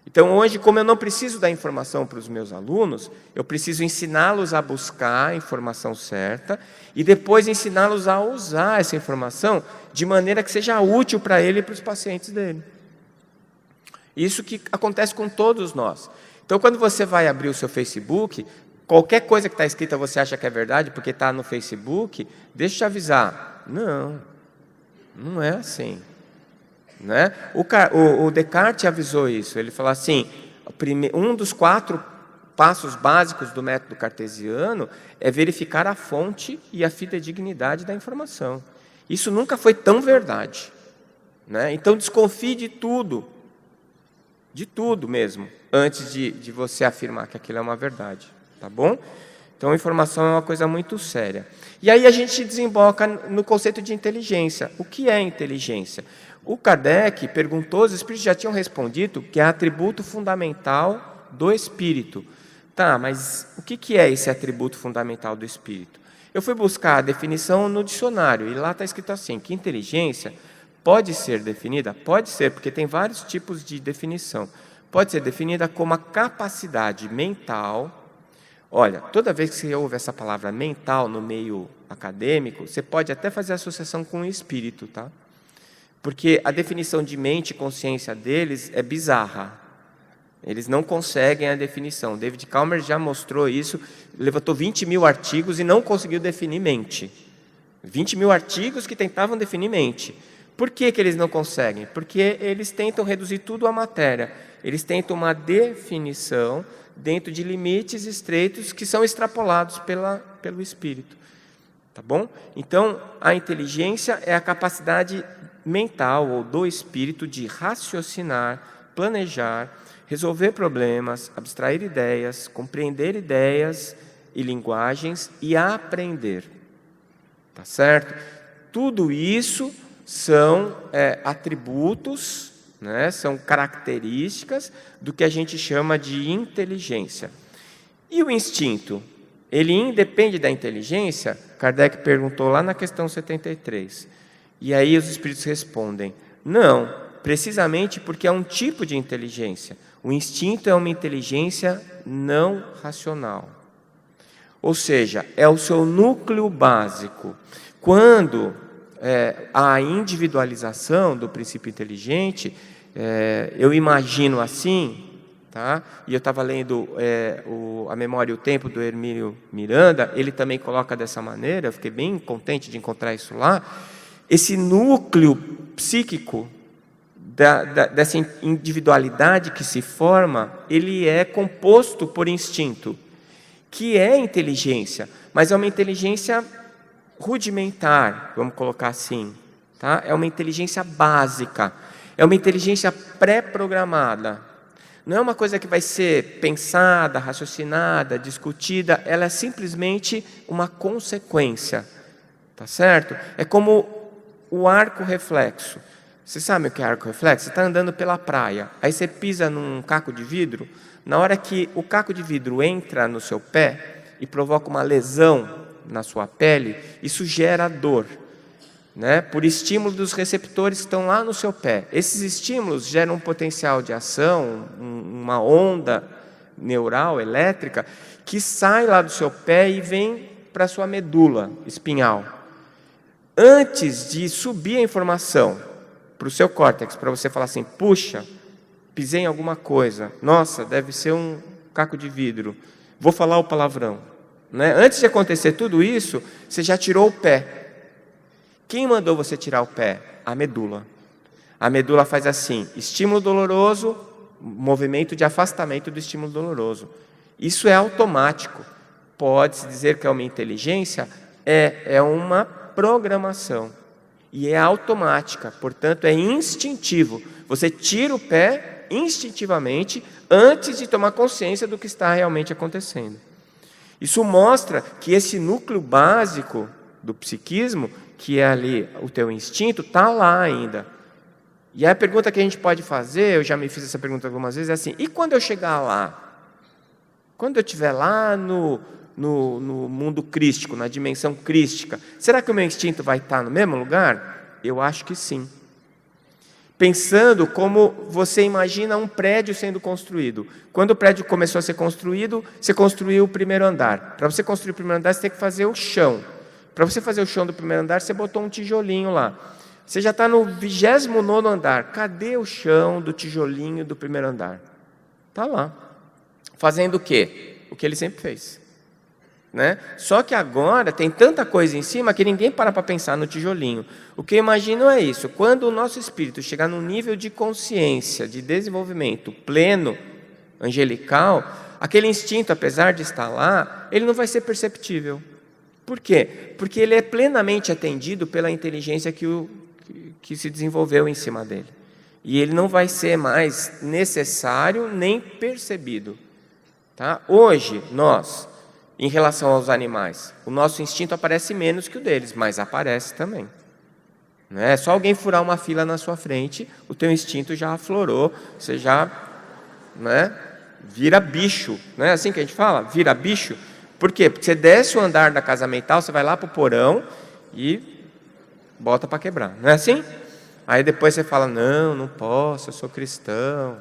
Então, hoje, como eu não preciso dar informação para os meus alunos, eu preciso ensiná-los a buscar a informação certa e depois ensiná-los a usar essa informação de maneira que seja útil para ele e para os pacientes dele. Isso que acontece com todos nós. Então, quando você vai abrir o seu Facebook, qualquer coisa que está escrita você acha que é verdade porque está no Facebook, deixa eu te avisar. Não é assim. Né? O Descartes avisou isso. Ele falou assim, um dos 4 passos básicos do método cartesiano é verificar a fonte e a fidedignidade da informação. Isso nunca foi tão verdade, né? Então desconfie de tudo mesmo, antes de você afirmar que aquilo é uma verdade, tá bom? Então a informação é uma coisa muito séria. E aí a gente desemboca no conceito de inteligência. O que é inteligência? O Kardec perguntou, os espíritos já tinham respondido que é atributo fundamental do espírito. Tá, mas o que é esse atributo fundamental do espírito? Eu fui buscar a definição no dicionário, e lá está escrito assim, que inteligência pode ser definida? Pode ser, porque tem vários tipos de definição. Pode ser definida como a capacidade mental. Olha, toda vez que você ouve essa palavra mental no meio acadêmico, você pode até fazer associação com o espírito, tá? Porque a definição de mente e consciência deles é bizarra. Eles não conseguem a definição. David Calmer já mostrou isso, levantou 20 mil artigos e não conseguiu definir mente. 20 mil artigos que tentavam definir mente. Por que eles não conseguem? Porque eles tentam reduzir tudo à matéria. Eles tentam uma definição dentro de limites estreitos que são extrapolados pelo espírito. Tá bom? Então, a inteligência é a capacidade mental ou do espírito de raciocinar, planejar, resolver problemas, abstrair ideias, compreender ideias e linguagens e aprender. Tá certo? Tudo isso são atributos, né, são características do que a gente chama de inteligência. E o instinto? Ele independe da inteligência? Kardec perguntou lá na questão 73. E aí os espíritos respondem, não, precisamente porque é um tipo de inteligência. O instinto é uma inteligência não racional. Ou seja, é o seu núcleo básico. Quando a individualização do princípio inteligente, eu imagino assim, tá? E eu estava lendo A Memória e o Tempo, do Hermínio Miranda, ele também coloca dessa maneira, eu fiquei bem contente de encontrar isso lá. Esse núcleo psíquico, dessa individualidade que se forma, ele é composto por instinto, que é inteligência, mas é uma inteligência rudimentar, vamos colocar assim, tá? É uma inteligência básica, é uma inteligência pré-programada. Não é uma coisa que vai ser pensada, raciocinada, discutida, ela é simplesmente uma consequência, tá certo? É como o arco reflexo. Você sabe o que é arco reflexo? Você está andando pela praia, aí você pisa num caco de vidro, na hora que o caco de vidro entra no seu pé, e provoca uma lesão na sua pele, isso gera dor, né? Por estímulo dos receptores que estão lá no seu pé. Esses estímulos geram um potencial de ação, uma onda neural, elétrica, que sai lá do seu pé e vem para a sua medula espinhal. Antes de subir a informação para o seu córtex, para você falar assim, puxa, pisei em alguma coisa, nossa, deve ser um caco de vidro, vou falar o palavrão, né? Antes de acontecer tudo isso, você já tirou o pé. Quem mandou você tirar o pé? A medula. A medula faz assim, estímulo doloroso, movimento de afastamento do estímulo doloroso. Isso é automático. Pode-se dizer que é uma inteligência? É uma programação. E é automática, portanto é instintivo. Você tira o pé instintivamente antes de tomar consciência do que está realmente acontecendo. Isso mostra que esse núcleo básico do psiquismo, que é ali o teu instinto, está lá ainda. E a pergunta que a gente pode fazer, eu já me fiz essa pergunta algumas vezes, é assim, e quando eu chegar lá? Quando eu estiver lá no mundo crístico, na dimensão crística, será que o meu instinto vai estar no mesmo lugar? Eu acho que sim. Pensando como você imagina um prédio sendo construído. Quando o prédio começou a ser construído, você construiu o primeiro andar. Para você construir o primeiro andar, você tem que fazer o chão. Para você fazer o chão do primeiro andar, você botou um tijolinho lá. Você já está no 29º andar. Cadê o chão do tijolinho do primeiro andar? Está lá. Fazendo o quê? O que ele sempre fez. Né? Só que agora tem tanta coisa em cima que ninguém para pensar no tijolinho. O que eu imagino é isso. Quando o nosso espírito chegar num nível de consciência, de desenvolvimento pleno, angelical, aquele instinto, apesar de estar lá, ele não vai ser perceptível. Por quê? Porque ele é plenamente atendido pela inteligência que se desenvolveu em cima dele. E ele não vai ser mais necessário nem percebido. Tá? Hoje, nós, em relação aos animais, o nosso instinto aparece menos que o deles, mas aparece também. Não é só alguém furar uma fila na sua frente, o teu instinto já aflorou, você já, né, vira bicho. Não é assim que a gente fala? Vira bicho. Por quê? Porque você desce o andar da casa mental, você vai lá para o porão e bota para quebrar. Não é assim? Aí depois você fala, não posso, eu sou cristão.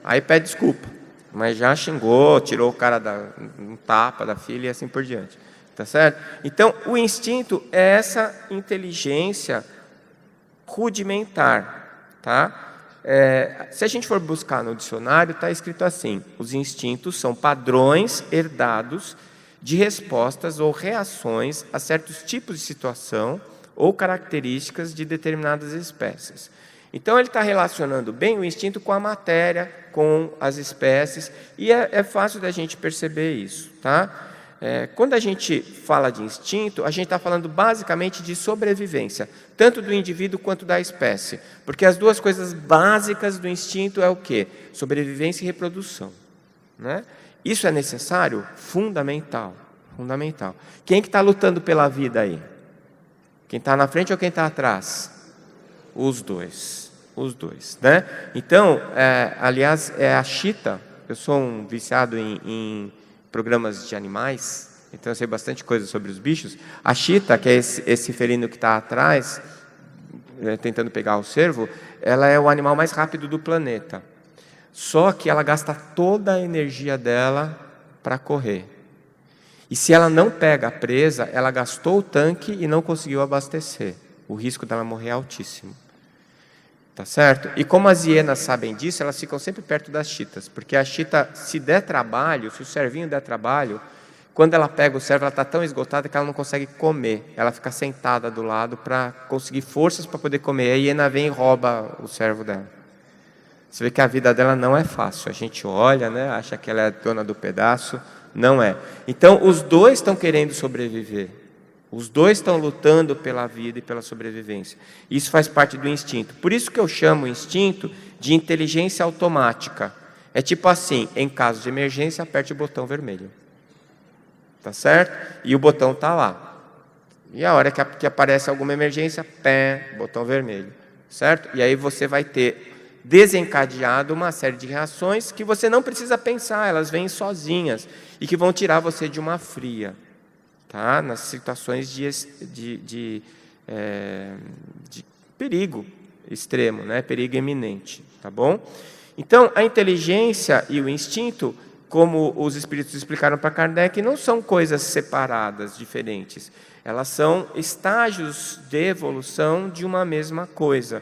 Aí pede desculpa, mas já xingou, tirou o cara um tapa da filha e assim por diante. Tá certo? Então, o instinto é essa inteligência rudimentar. Tá? Se a gente for buscar no dicionário, está escrito assim, os instintos são padrões herdados de respostas ou reações a certos tipos de situação ou características de determinadas espécies. Então, ele está relacionando bem o instinto com a matéria, com as espécies, e é fácil da gente perceber isso. Tá? Quando a gente fala de instinto, a gente está falando basicamente de sobrevivência, tanto do indivíduo quanto da espécie, porque as duas coisas básicas do instinto é o quê? Sobrevivência e reprodução. Né? Isso é necessário? Fundamental. Fundamental. Quem que está lutando pela vida aí? Quem está na frente ou quem está atrás? Os dois. Os dois. Né? Então, aliás, a chita, eu sou um viciado em programas de animais, então eu sei bastante coisa sobre os bichos. A chita, que é esse felino que está atrás, tentando pegar o cervo, ela é o animal mais rápido do planeta. Só que ela gasta toda a energia dela para correr. E se ela não pega a presa, ela gastou o tanque e não conseguiu abastecer. O risco dela morrer é altíssimo. Tá certo? E como as hienas sabem disso, elas ficam sempre perto das chitas. Porque a chita, se der trabalho, se o cervinho der trabalho, quando ela pega o cervo, ela está tão esgotada que ela não consegue comer. Ela fica sentada do lado para conseguir forças para poder comer. A hiena vem e rouba o cervo dela. Você vê que a vida dela não é fácil. A gente olha, né, acha que ela é dona do pedaço. Não é. Então, os dois estão querendo sobreviver. Os dois estão lutando pela vida e pela sobrevivência. Isso faz parte do instinto. Por isso que eu chamo o instinto de inteligência automática. É tipo assim, em caso de emergência, aperte o botão vermelho. Tá certo? E o botão está lá. E a hora que aparece alguma emergência, botão vermelho. Certo? E aí você vai ter desencadeado uma série de reações que você não precisa pensar, elas vêm sozinhas e que vão tirar você de uma fria, tá? Nas situações de perigo extremo, né? Perigo iminente, tá bom? Então, a inteligência e o instinto, como os espíritos explicaram para Kardec, não são coisas separadas, diferentes. Elas são estágios de evolução de uma mesma coisa.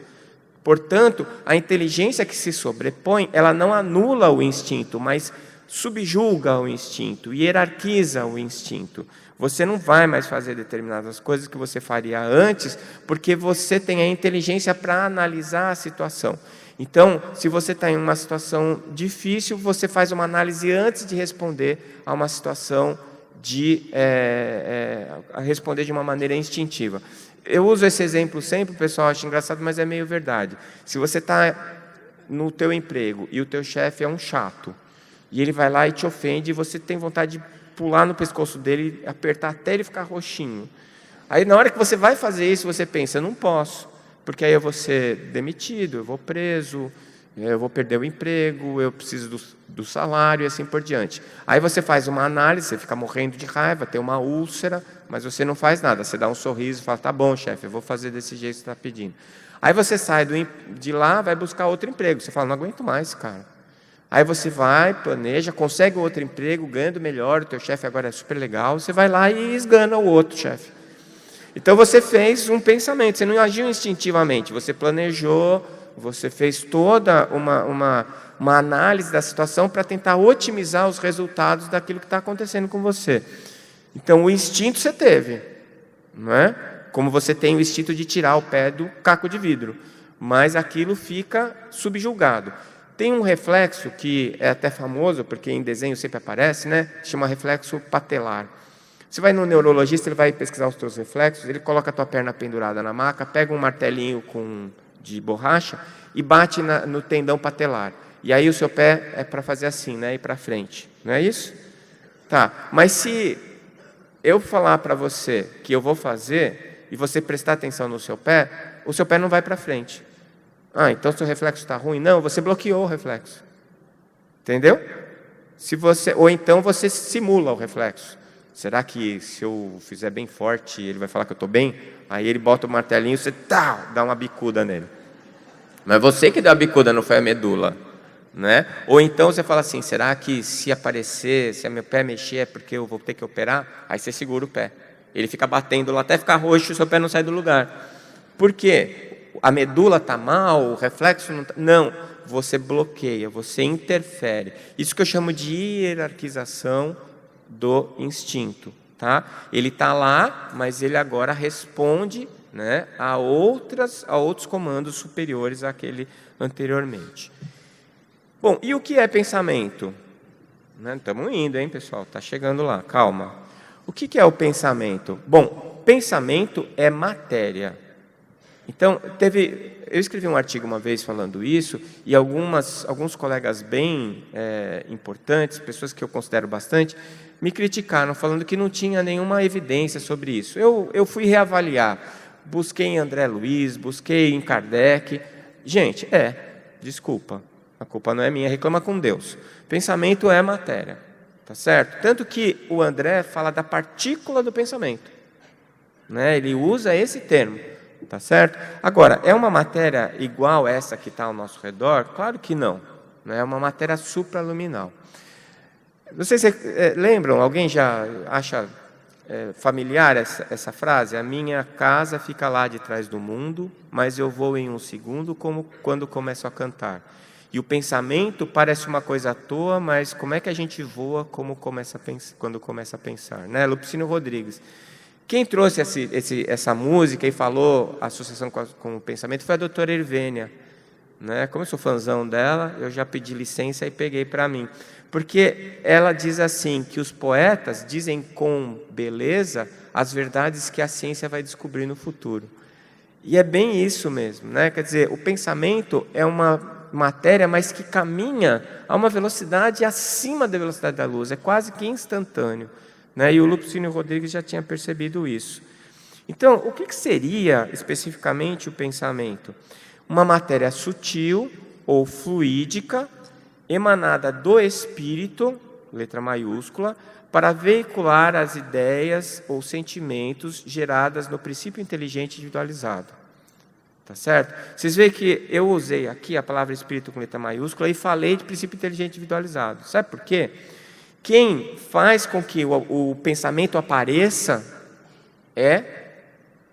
Portanto, a inteligência que se sobrepõe, ela não anula o instinto, mas subjuga o instinto, hierarquiza o instinto. Você não vai mais fazer determinadas coisas que você faria antes, porque você tem a inteligência para analisar a situação. Então, se você está em uma situação difícil, você faz uma análise antes de responder a uma situação a responder de uma maneira instintiva. Eu uso esse exemplo sempre, o pessoal acha engraçado, mas é meio verdade. Se você está no teu emprego e o teu chefe é um chato, e ele vai lá e te ofende, e você tem vontade de pular no pescoço dele, apertar até ele ficar roxinho. Aí, na hora que você vai fazer isso, você pensa, não posso, porque aí eu vou ser demitido, eu vou preso, eu vou perder o emprego, eu preciso do salário e assim por diante. Aí você faz uma análise, você fica morrendo de raiva, tem uma úlcera, mas você não faz nada. Você dá um sorriso e fala, tá bom, chefe, eu vou fazer desse jeito que você está pedindo. Aí você sai de lá, vai buscar outro emprego. Você fala, não aguento mais, cara. Aí você vai, planeja, consegue outro emprego, ganhando melhor, o teu chefe agora é super legal, você vai lá e esgana o outro chefe. Então você fez um pensamento, você não agiu instintivamente, você planejou, você fez toda uma análise da situação para tentar otimizar os resultados daquilo que está acontecendo com você. Então, o instinto você teve, não é? Como você tem o instinto de tirar o pé do caco de vidro, mas aquilo fica subjugado. Tem um reflexo que é até famoso, porque em desenho sempre aparece, né? Chama reflexo patelar. Você vai no neurologista, ele vai pesquisar os teus reflexos, ele coloca a tua perna pendurada na maca, pega um martelinho de borracha e bate no tendão patelar. E aí o seu pé é para fazer assim, né? Ir para frente. Não é isso? Tá. Mas se eu falar para você que eu vou fazer e você prestar atenção no seu pé, o seu pé não vai para frente. Ah, então seu reflexo está ruim? Não, você bloqueou o reflexo. Entendeu? Ou então você simula o reflexo. Será que se eu fizer bem forte, ele vai falar que eu estou bem? Aí ele bota o martelinho e você dá uma bicuda nele. Mas você que deu a bicuda, não foi a medula. Né? Ou então você fala assim, será que se aparecer, se meu pé mexer é porque eu vou ter que operar? Aí você segura o pé. Ele fica batendo lá até ficar roxo e o seu pé não sai do lugar. Por quê? A medula está mal, o reflexo não está... Não, você bloqueia, você interfere. Isso que eu chamo de hierarquização do instinto. Tá? Ele está lá, mas ele agora responde, né, a outros comandos superiores àquele anteriormente. Bom, e o que é pensamento? Estamos indo, hein, pessoal? Está chegando lá, calma. O que é o pensamento? Bom, pensamento é matéria. Então, eu escrevi um artigo uma vez falando isso, e alguns colegas bem importantes, pessoas que eu considero bastante, me criticaram, falando que não tinha nenhuma evidência sobre isso. Eu fui reavaliar, busquei em André Luiz, busquei em Kardec. Gente, desculpa, a culpa não é minha, reclama com Deus. Pensamento é matéria, tá certo? Tanto que o André fala da partícula do pensamento, né? Ele usa esse termo, tá certo? Agora, é uma matéria igual essa que está ao nosso redor? Claro que não, né? É uma matéria supraluminal. Não sei se lembram, alguém já acha familiar essa frase? A minha casa fica lá de trás do mundo, mas eu vou em um segundo como quando começo a cantar. E o pensamento parece uma coisa à toa, mas como é que a gente voa quando começa a pensar? Né? Lupicínio Rodrigues. Quem trouxe essa música e falou a associação com o pensamento foi a doutora Irvênia. Né? Como eu sou fãzão dela, eu já pedi licença e peguei para mim. Porque ela diz assim, que os poetas dizem com beleza as verdades que a ciência vai descobrir no futuro. E é bem isso mesmo, né? Quer dizer, o pensamento é uma matéria, mas que caminha a uma velocidade acima da velocidade da luz, é quase que instantâneo, né? E o Lupicínio Rodrigues já tinha percebido isso. Então, o que seria especificamente o pensamento? Uma matéria sutil ou fluídica, emanada do espírito, letra maiúscula, para veicular as ideias ou sentimentos geradas no princípio inteligente individualizado. Tá certo? Vocês veem que eu usei aqui a palavra espírito com letra maiúscula e falei de princípio inteligente individualizado. Sabe por quê? Quem faz com que o pensamento apareça é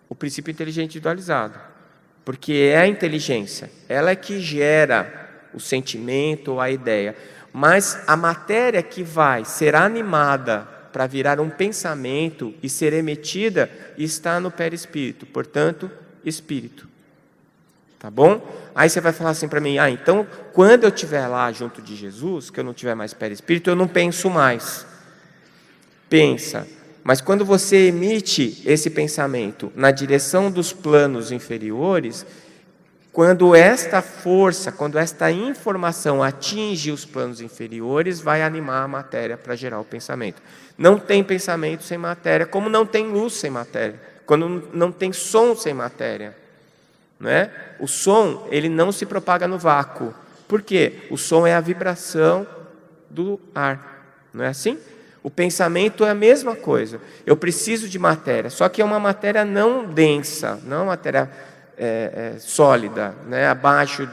o princípio inteligente individualizado. Porque é a inteligência, ela é que gera o sentimento ou a ideia. Mas a matéria que vai ser animada para virar um pensamento e ser emitida está no perispírito, portanto, espírito. Tá bom? Aí você vai falar assim para mim, então quando eu estiver lá junto de Jesus, que eu não tiver mais perispírito, eu não penso mais. Pensa. Mas quando você emite esse pensamento na direção dos planos inferiores, quando esta força, quando esta informação atinge os planos inferiores, vai animar a matéria para gerar o pensamento. Não tem pensamento sem matéria, como não tem luz sem matéria, quando não tem som sem matéria. Não é? O som, ele não se propaga no vácuo. Por quê? O som é a vibração do ar. Não é assim? O pensamento é a mesma coisa. Eu preciso de matéria, só que é uma matéria não densa, não uma matéria sólida, né, abaixo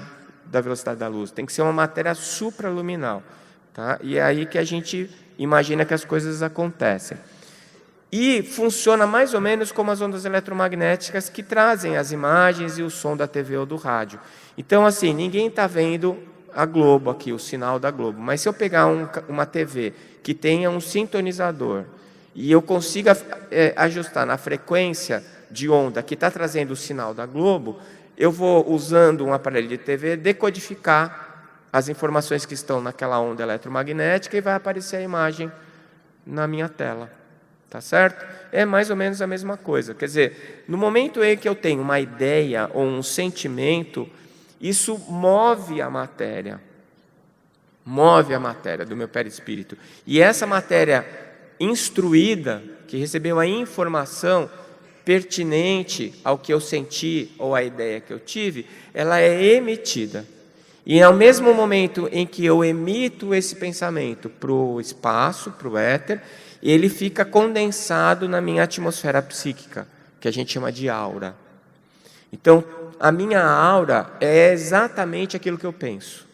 da velocidade da luz. Tem que ser uma matéria supraluminal. Tá? E é aí que a gente imagina que as coisas acontecem. E funciona mais ou menos como as ondas eletromagnéticas que trazem as imagens e o som da TV ou do rádio. Então, assim, ninguém está vendo a Globo aqui, o sinal da Globo. Mas se eu pegar uma TV que tenha um sintonizador e eu consiga ajustar na frequência de onda que está trazendo o sinal da Globo, eu vou, usando um aparelho de TV, decodificar as informações que estão naquela onda eletromagnética e vai aparecer a imagem na minha tela. Tá certo? É mais ou menos a mesma coisa. Quer dizer, no momento em que eu tenho uma ideia ou um sentimento, isso move a matéria do meu perispírito. E essa matéria instruída, que recebeu a informação pertinente ao que eu senti ou à ideia que eu tive, ela é emitida. E ao mesmo momento em que eu emito esse pensamento para o espaço, para o éter, ele fica condensado na minha atmosfera psíquica, que a gente chama de aura. Então, a minha aura é exatamente aquilo que eu penso.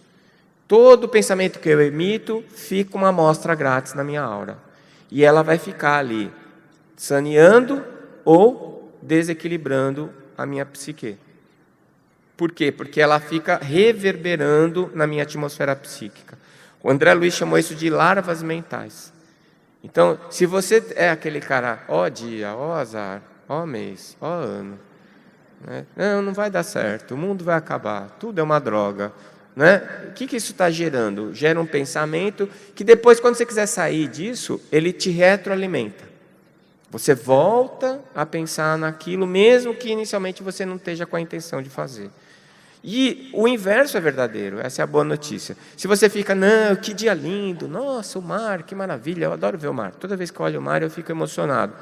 Todo pensamento que eu emito fica uma amostra grátis na minha aura. E ela vai ficar ali, saneando ou desequilibrando a minha psique. Por quê? Porque ela fica reverberando na minha atmosfera psíquica. O André Luiz chamou isso de larvas mentais. Então, se você é aquele cara, ó dia, ó azar, ó mês, ó ano, né? Não vai dar certo, o mundo vai acabar, tudo é uma droga. Né? O que isso está gerando? Gera um pensamento que depois, quando você quiser sair disso, ele te retroalimenta. Você volta a pensar naquilo, mesmo que inicialmente você não esteja com a intenção de fazer. E o inverso é verdadeiro, essa é a boa notícia. Se você fica, não, que dia lindo, nossa, o mar, que maravilha, eu adoro ver o mar. Toda vez que eu olho o mar eu fico emocionado.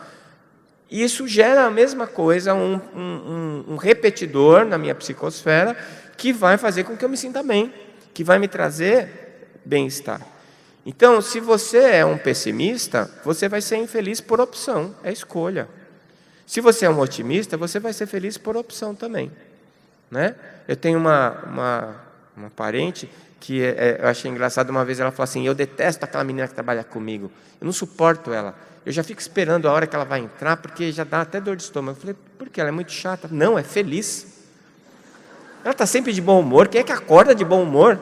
Isso gera a mesma coisa, um repetidor na minha psicosfera que vai fazer com que eu me sinta bem, que vai me trazer bem-estar. Então, se você é um pessimista, você vai ser infeliz por opção, é escolha. Se você é um otimista, você vai ser feliz por opção também. Né? Eu tenho uma parente que eu achei engraçado, uma vez ela falou assim, eu detesto aquela menina que trabalha comigo, eu não suporto ela, eu já fico esperando a hora que ela vai entrar, porque já dá até dor de estômago. Eu falei, por quê? Ela é muito chata. Não, é feliz. Ela está sempre de bom humor, quem é que acorda de bom humor?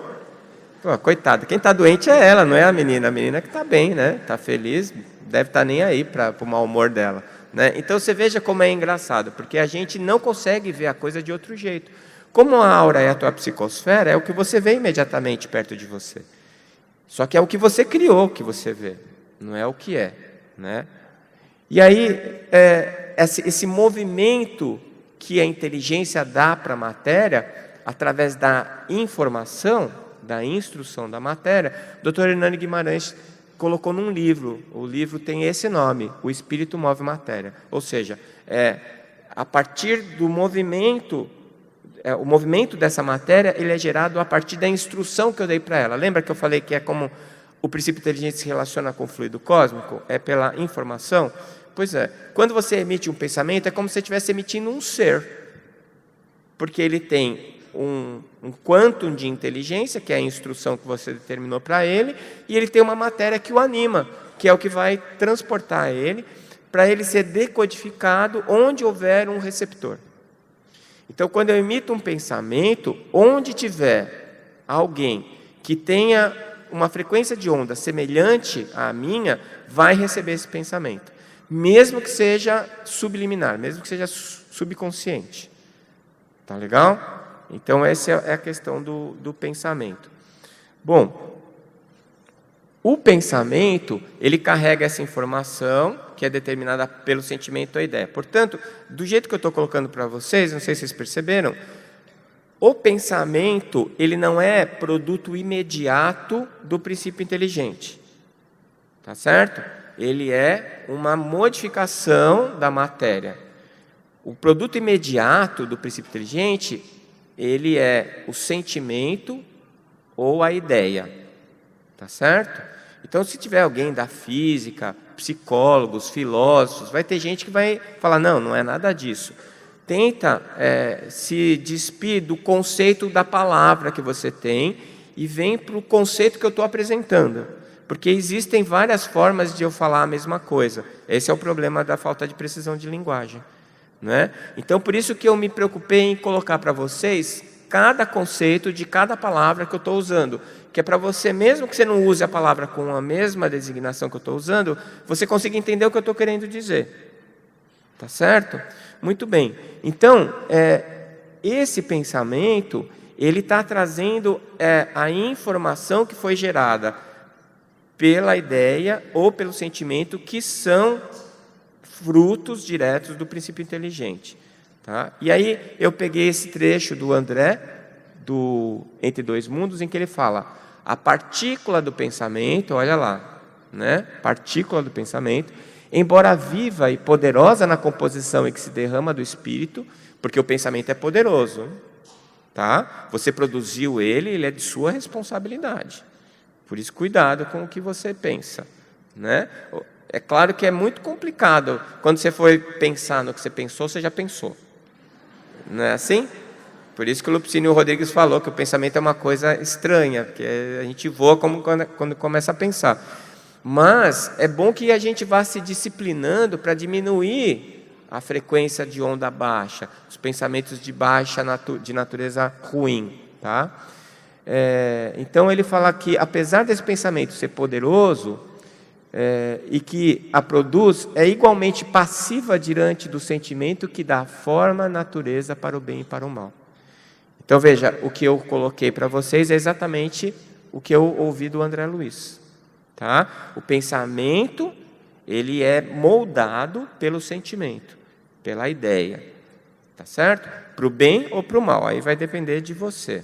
Pô, coitada, quem está doente é ela, não é a menina que está bem, né? Está feliz, deve estar nem aí para o mau humor dela. Né? Então você veja como é engraçado, porque a gente não consegue ver a coisa de outro jeito. Como a aura é a tua psicosfera, é o que você vê imediatamente perto de você. Só que é o que você criou que você vê, não é o que é. Né? E aí, esse movimento que a inteligência dá para a matéria, através da informação, da instrução da matéria, o Dr. Hernani Guimarães colocou num livro, o livro tem esse nome, O Espírito Move Matéria. Ou seja, a partir do movimento o movimento dessa matéria, ele é gerado a partir da instrução que eu dei para ela. Lembra que eu falei que é como o princípio inteligente se relaciona com o fluido cósmico? É pela informação? Pois é. Quando você emite um pensamento, é como se você estivesse emitindo um ser. Porque ele tem um quantum de inteligência, que é a instrução que você determinou para ele, e ele tem uma matéria que o anima, que é o que vai transportar ele, para ele ser decodificado onde houver um receptor. Então, quando eu emito um pensamento, onde tiver alguém que tenha uma frequência de onda semelhante à minha, vai receber esse pensamento, mesmo que seja subliminar, mesmo que seja subconsciente. Tá legal? Então, essa é a questão do pensamento. Bom, o pensamento, ele carrega essa informação que é determinada pelo sentimento ou ideia. Portanto, do jeito que eu estou colocando para vocês, não sei se vocês perceberam, o pensamento, ele não é produto imediato do princípio inteligente. Tá certo? Ele é uma modificação da matéria. O produto imediato do princípio inteligente, ele é o sentimento ou a ideia. Tá certo? Então, se tiver alguém da física, psicólogos, filósofos, vai ter gente que vai falar, não é nada disso. Tenta se despir do conceito da palavra que você tem e vem para o conceito que eu estou apresentando. Porque existem várias formas de eu falar a mesma coisa. Esse é o problema da falta de precisão de linguagem. Né? Então, por isso que eu me preocupei em colocar para vocês cada conceito de cada palavra que eu estou usando, que é para você, mesmo que você não use a palavra com a mesma designação que eu estou usando, você consiga entender o que eu estou querendo dizer. Tá certo? Muito bem. Então, esse pensamento, ele está trazendo a informação que foi gerada pela ideia ou pelo sentimento, que são frutos diretos do princípio inteligente. Tá? E aí eu peguei esse trecho do André, do Entre Dois Mundos, em que ele fala, a partícula do pensamento, olha lá, né? Partícula do pensamento, embora viva e poderosa na composição em que se derrama do espírito, porque o pensamento é poderoso, tá? Você produziu ele é de sua responsabilidade. Por isso, cuidado com o que você pensa, né? É claro que é muito complicado. Quando você for pensar no que você pensou, você já pensou. Não é assim? Por isso que o Lupicínio Rodrigues falou que o pensamento é uma coisa estranha, porque a gente voa quando começa a pensar. Mas é bom que a gente vá se disciplinando para diminuir a frequência de onda baixa, os pensamentos de natureza ruim. Tá? Então ele fala que, apesar desse pensamento ser poderoso, e que a produz, é igualmente passiva diante do sentimento que dá forma, natureza para o bem e para o mal. Então veja, o que eu coloquei para vocês é exatamente o que eu ouvi do André Luiz. Tá? O pensamento, ele é moldado pelo sentimento, pela ideia. Tá certo? Para o bem ou para o mal, aí vai depender de você.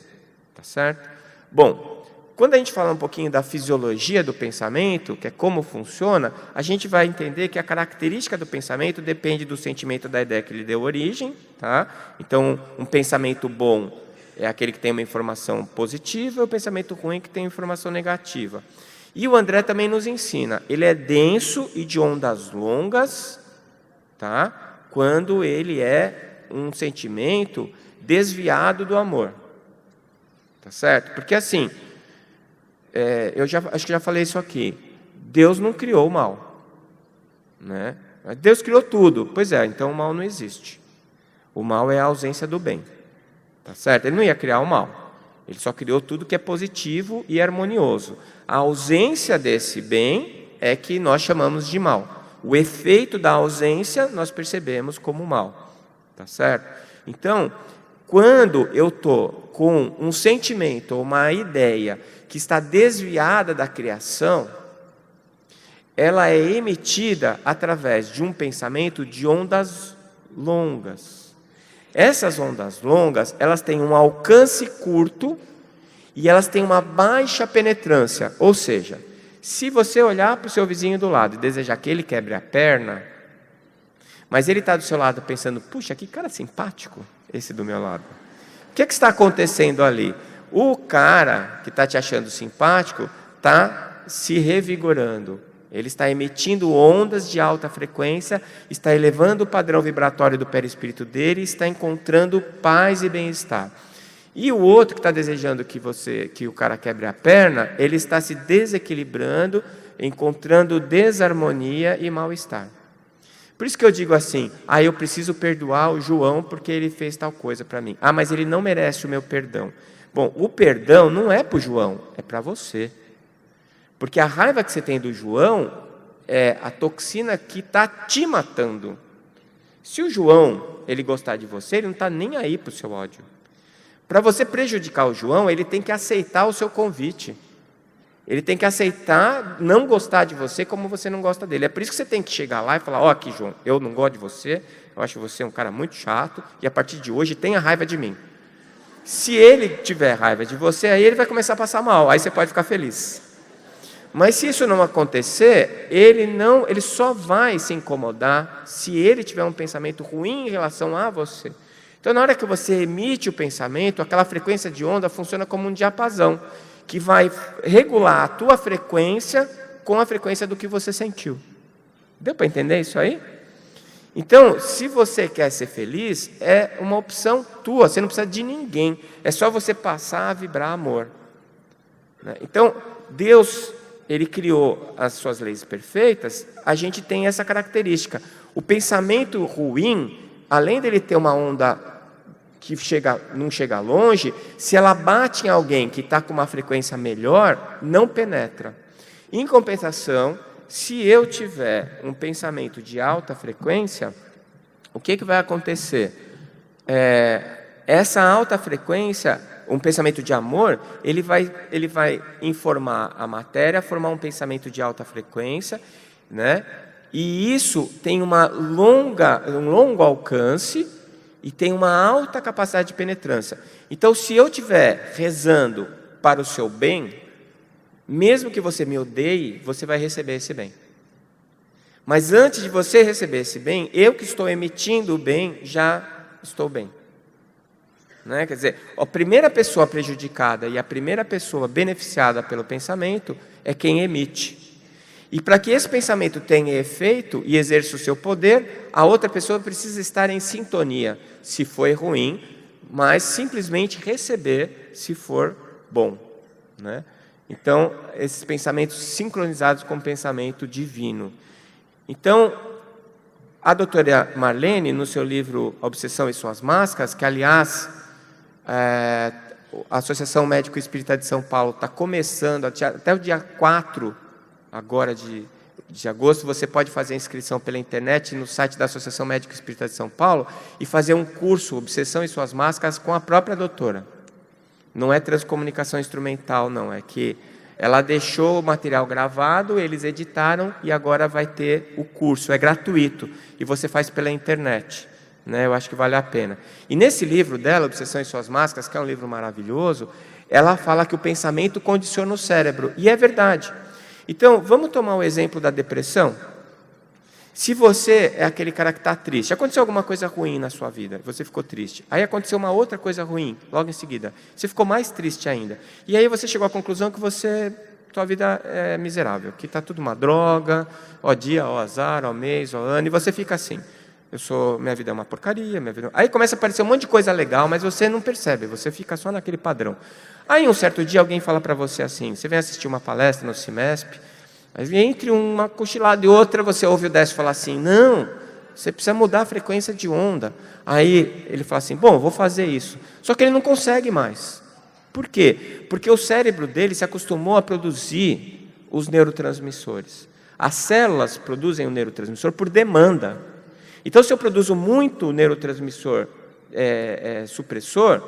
Tá certo? Bom, quando a gente fala um pouquinho da fisiologia do pensamento, que é como funciona, a gente vai entender que a característica do pensamento depende do sentimento da ideia que lhe deu origem. Tá? Então, um pensamento bom é aquele que tem uma informação positiva, e o pensamento ruim é que tem informação negativa. E o André também nos ensina, ele é denso e de ondas longas, tá? Quando ele é um sentimento desviado do amor. Tá certo? Porque assim, acho que já falei isso aqui, Deus não criou o mal. Né? Deus criou tudo. Pois é, então o mal não existe. O mal é a ausência do bem. Tá certo? Ele não ia criar o mal. Ele só criou tudo que é positivo e harmonioso. A ausência desse bem é que nós chamamos de mal. O efeito da ausência nós percebemos como mal. Tá certo? Então, quando eu estou com um sentimento ou uma ideia que está desviada da criação, ela é emitida através de um pensamento de ondas longas. Essas ondas longas, elas têm um alcance curto e elas têm uma baixa penetrância. Ou seja, se você olhar para o seu vizinho do lado e desejar que ele quebre a perna, mas ele está do seu lado pensando, puxa, que cara simpático esse do meu lado. O que está acontecendo ali? O cara que está te achando simpático está se revigorando. Ele está emitindo ondas de alta frequência, está elevando o padrão vibratório do perispírito dele, está encontrando paz e bem-estar. E o outro que está desejando que o cara quebre a perna, ele está se desequilibrando, encontrando desarmonia e mal-estar. Por isso que eu digo assim, eu preciso perdoar o João porque ele fez tal coisa para mim. Mas ele não merece o meu perdão. Bom, o perdão não é para o João, é para você. Porque a raiva que você tem do João é a toxina que está te matando. Se o João ele gostar de você, ele não está nem aí para o seu ódio. Para você prejudicar o João, ele tem que aceitar o seu convite. Ele tem que aceitar não gostar de você como você não gosta dele. É por isso que você tem que chegar lá e falar, aqui, João, eu não gosto de você, eu acho você um cara muito chato, e a partir de hoje tenha raiva de mim. Se ele tiver raiva de você, aí ele vai começar a passar mal, aí você pode ficar feliz. Mas se isso não acontecer, ele só vai se incomodar se ele tiver um pensamento ruim em relação a você. Então, na hora que você emite o pensamento, aquela frequência de onda funciona como um diapasão, que vai regular a tua frequência com a frequência do que você sentiu. Deu para entender isso aí? Então, se você quer ser feliz, é uma opção tua, você não precisa de ninguém, é só você passar a vibrar amor. Então, Deus, Ele criou as suas leis perfeitas, a gente tem essa característica. O pensamento ruim, além dele ter uma onda que não chega longe, se ela bate em alguém que está com uma frequência melhor, não penetra. Em compensação, se eu tiver um pensamento de alta frequência, o que vai acontecer? Essa alta frequência, um pensamento de amor, ele vai informar a matéria, formar um pensamento de alta frequência, né? E isso tem um longo alcance e tem uma alta capacidade de penetrância. Então, se eu estiver rezando para o seu bem, mesmo que você me odeie, você vai receber esse bem. Mas antes de você receber esse bem, eu que estou emitindo o bem, já estou bem. Né? Quer dizer, a primeira pessoa prejudicada e a primeira pessoa beneficiada pelo pensamento é quem emite. E para que esse pensamento tenha efeito e exerça o seu poder, a outra pessoa precisa estar em sintonia, se for ruim, mas simplesmente receber se for bom. Né? Então, esses pensamentos sincronizados com o pensamento divino. Então, a doutora Marlene, no seu livro Obsessão e Suas Máscaras, que, aliás, a Associação Médico Espírita de São Paulo está começando, até o dia 4 agora de agosto, você pode fazer a inscrição pela internet no site da Associação Médico Espírita de São Paulo e fazer um curso, Obsessão e Suas Máscaras, com a própria doutora. Não é transcomunicação instrumental, não. É que ela deixou o material gravado, eles editaram e agora vai ter o curso. É gratuito e você faz pela internet. Né? Eu acho que vale a pena. E nesse livro dela, Obsessão e Suas Máscaras, que é um livro maravilhoso, ela fala que o pensamento condiciona o cérebro. E é verdade. Então, vamos tomar um exemplo da depressão? Se você é aquele cara que está triste, aconteceu alguma coisa ruim na sua vida, você ficou triste. Aí aconteceu uma outra coisa ruim, logo em seguida. Você ficou mais triste ainda. E aí você chegou à conclusão que sua vida é miserável, que está tudo uma droga, ó dia, ó azar, ó mês, ó ano, e você fica assim. Minha vida é uma porcaria, Aí começa a aparecer um monte de coisa legal, mas você não percebe, você fica só naquele padrão. Aí um certo dia alguém fala para você assim, você vem assistir uma palestra no CIMESP, mas entre uma cochilada e outra você ouve o Décio falar assim, não, você precisa mudar a frequência de onda. Aí ele fala assim, bom, vou fazer isso. Só que ele não consegue mais. Por quê? Porque o cérebro dele se acostumou a produzir os neurotransmissores. As células produzem o neurotransmissor por demanda. Então, se eu produzo muito neurotransmissor supressor,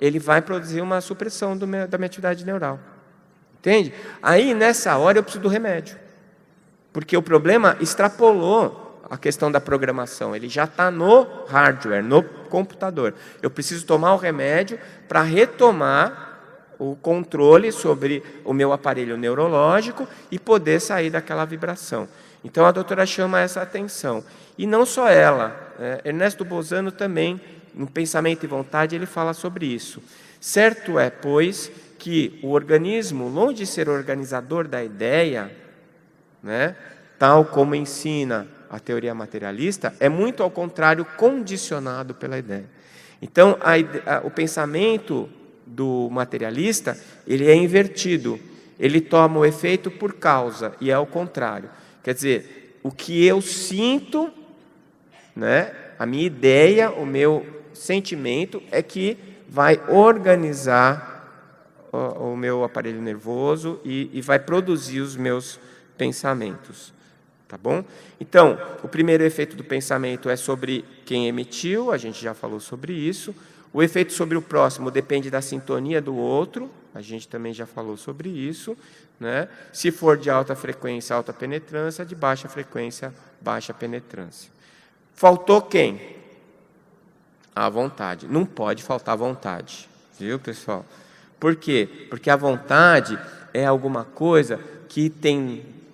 ele vai produzir uma supressão da minha atividade neural. Entende? Aí, nessa hora, eu preciso do remédio. Porque o problema extrapolou a questão da programação. Ele já está no hardware, no computador. Eu preciso tomar o remédio para retomar o controle sobre o meu aparelho neurológico e poder sair daquela vibração. Então, a doutora chama essa atenção. E não só ela. Ernesto Bozano também, Em Pensamento e Vontade ele fala sobre isso. Certo é, pois, que o organismo, longe de ser organizador da ideia, né, tal como ensina a teoria materialista, é muito ao contrário condicionado pela ideia. Então, o pensamento do materialista, ele é invertido. Ele toma o efeito por causa, e é ao contrário. Quer dizer, o que eu sinto, né, a minha ideia, o meu sentimento, é que vai organizar o meu aparelho nervoso e vai produzir os meus pensamentos. Tá bom? Então, o primeiro efeito do pensamento é sobre quem emitiu, a gente já falou sobre isso. O efeito sobre o próximo depende da sintonia do outro, a gente também já falou sobre isso, né? Se for de alta frequência, alta penetrância, de baixa frequência, baixa penetrância. Faltou quem? A vontade. Não pode faltar vontade, viu, pessoal? Por quê? Porque a vontade é alguma coisa que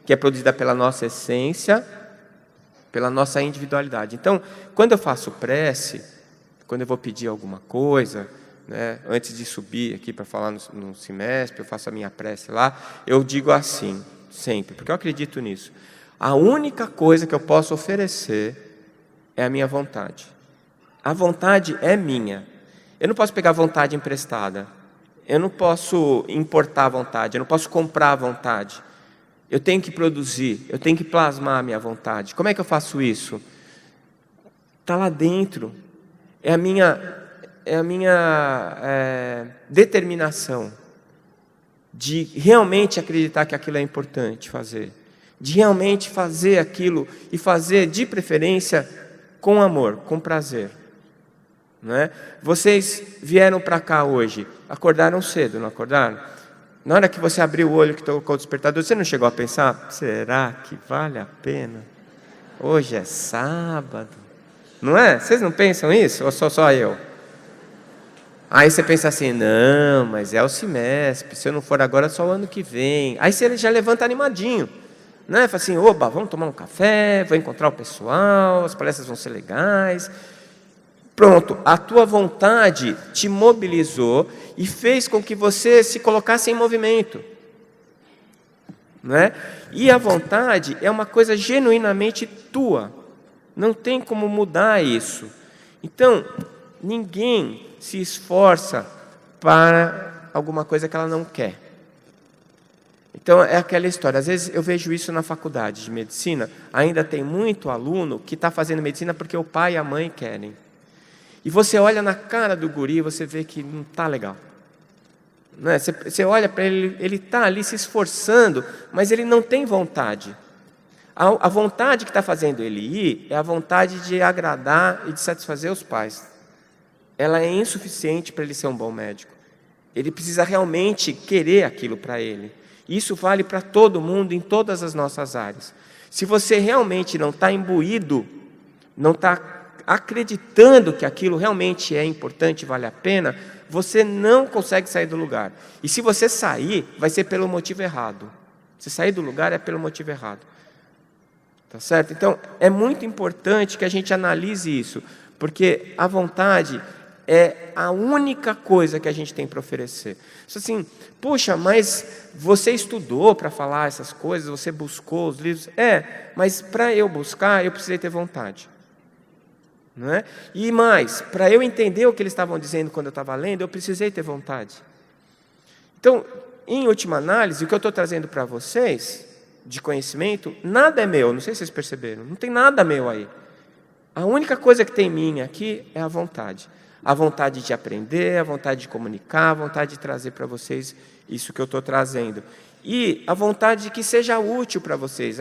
é produzida pela nossa essência, pela nossa individualidade. Então, quando eu faço prece, quando eu vou pedir alguma coisa, né, antes de subir aqui para falar no semestre, eu faço a minha prece lá, eu digo assim, sempre, porque eu acredito nisso. A única coisa que eu posso oferecer é a minha vontade. A vontade é minha. Eu não posso pegar a vontade emprestada. Eu não posso importar a vontade. Eu não posso comprar a vontade. Eu tenho que produzir. Eu tenho que plasmar a minha vontade. Como é que eu faço isso? Está lá dentro. É a minha determinação de realmente acreditar que aquilo é importante fazer. De realmente fazer aquilo e fazer, de preferência, com amor, com prazer. Não é? Vocês vieram para cá hoje, acordaram cedo, não acordaram? Na hora que você abriu o olho, que tocou o despertador, você não chegou a pensar, será que vale a pena? Hoje é sábado. Não é? Vocês não pensam isso? Ou só eu? Aí você pensa assim, não, mas é o semestre, se eu não for agora, é só o ano que vem. Aí você já levanta animadinho. Né? Fala assim, oba, vamos tomar um café, vou encontrar o pessoal, as palestras vão ser legais. Pronto, a tua vontade te mobilizou e fez com que você se colocasse em movimento. Né? E a vontade é uma coisa genuinamente tua. Não tem como mudar isso. Então, ninguém se esforça para alguma coisa que ela não quer. Então, é aquela história. Às vezes eu vejo isso na faculdade de medicina. Ainda tem muito aluno que está fazendo medicina porque o pai e a mãe querem. E você olha na cara do guri e você vê que não está legal. Não é? Você olha para ele, ele está ali se esforçando, mas ele não tem vontade. A vontade que está fazendo ele ir é a vontade de agradar e de satisfazer os pais. Ela é insuficiente para ele ser um bom médico. Ele precisa realmente querer aquilo para ele. Isso vale para todo mundo, em todas as nossas áreas. Se você realmente não está imbuído, não está acreditando que aquilo realmente é importante e vale a pena, você não consegue sair do lugar. E se você sair, vai ser pelo motivo errado. Se sair do lugar é pelo motivo errado. Tá certo? Então, é muito importante que a gente analise isso, porque a vontade é a única coisa que a gente tem para oferecer. Assim, puxa, mas você estudou para falar essas coisas, você buscou os livros. Mas para eu buscar, eu precisei ter vontade. Não é? E mais, para eu entender o que eles estavam dizendo quando eu estava lendo, eu precisei ter vontade. Então, em última análise, o que eu estou trazendo para vocês, de conhecimento, nada é meu, não sei se vocês perceberam, não tem nada meu aí. A única coisa que tem minha aqui é a vontade. A vontade de aprender, a vontade de comunicar, a vontade de trazer para vocês isso que eu estou trazendo. E a vontade de que seja útil para vocês,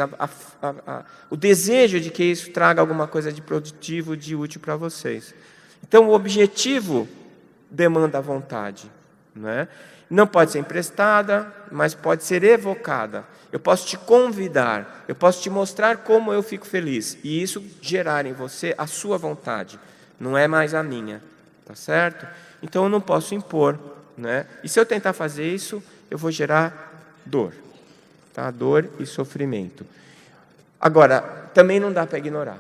o desejo de que isso traga alguma coisa de produtivo, de útil para vocês. Então, o objetivo demanda a vontade. Né? Não pode ser emprestada, mas pode ser evocada. Eu posso te convidar, eu posso te mostrar como eu fico feliz. E isso gerar em você a sua vontade, não é mais a minha. Tá certo? Então, eu não posso impor. Né? E se eu tentar fazer isso, eu vou gerar dor, tá? Dor e sofrimento. Agora, também não dá para ignorar,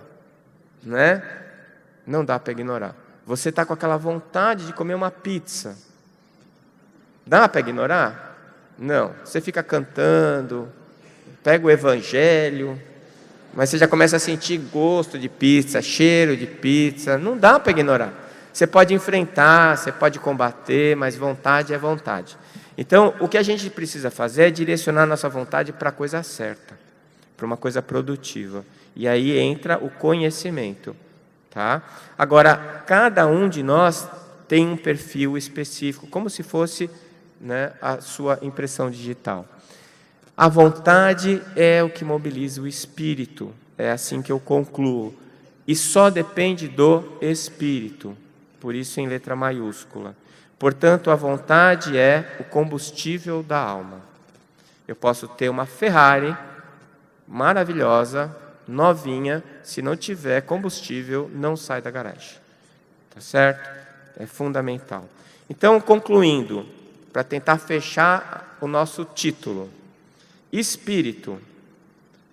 né? Não dá para ignorar. Você está com aquela vontade de comer uma pizza. Dá para ignorar? Não. Você fica cantando, pega o evangelho, mas você já começa a sentir gosto de pizza, cheiro de pizza. Não dá para ignorar. Você pode enfrentar, você pode combater, mas vontade é vontade. Então, o que a gente precisa fazer é direcionar nossa vontade para a coisa certa, para uma coisa produtiva. E aí entra o conhecimento. Tá? Agora, cada um de nós tem um perfil específico, como se fosse, né, a sua impressão digital. A vontade é o que mobiliza o espírito, é assim que eu concluo. E só depende do espírito, por isso em letra maiúscula. Portanto, a vontade é o combustível da alma. Eu posso ter uma Ferrari maravilhosa, novinha, se não tiver combustível, não sai da garagem. Tá certo? É fundamental. Então, concluindo, para tentar fechar o nosso título. Espírito,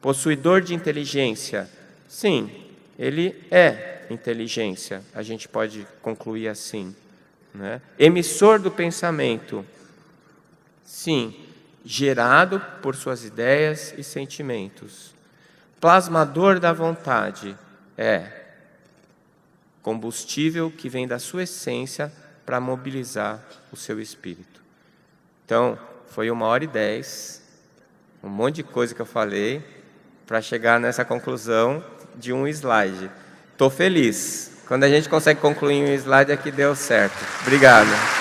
possuidor de inteligência. Sim, ele é inteligência. A gente pode concluir assim, né? Emissor do pensamento. Sim, gerado por suas ideias e sentimentos. Plasmador da vontade é combustível que vem da sua essência para mobilizar o seu espírito. Então, foi 1h10, um monte de coisa que eu falei, para chegar nessa conclusão de um slide. Estou feliz. Quando a gente consegue concluir um slide é que deu certo. Obrigado.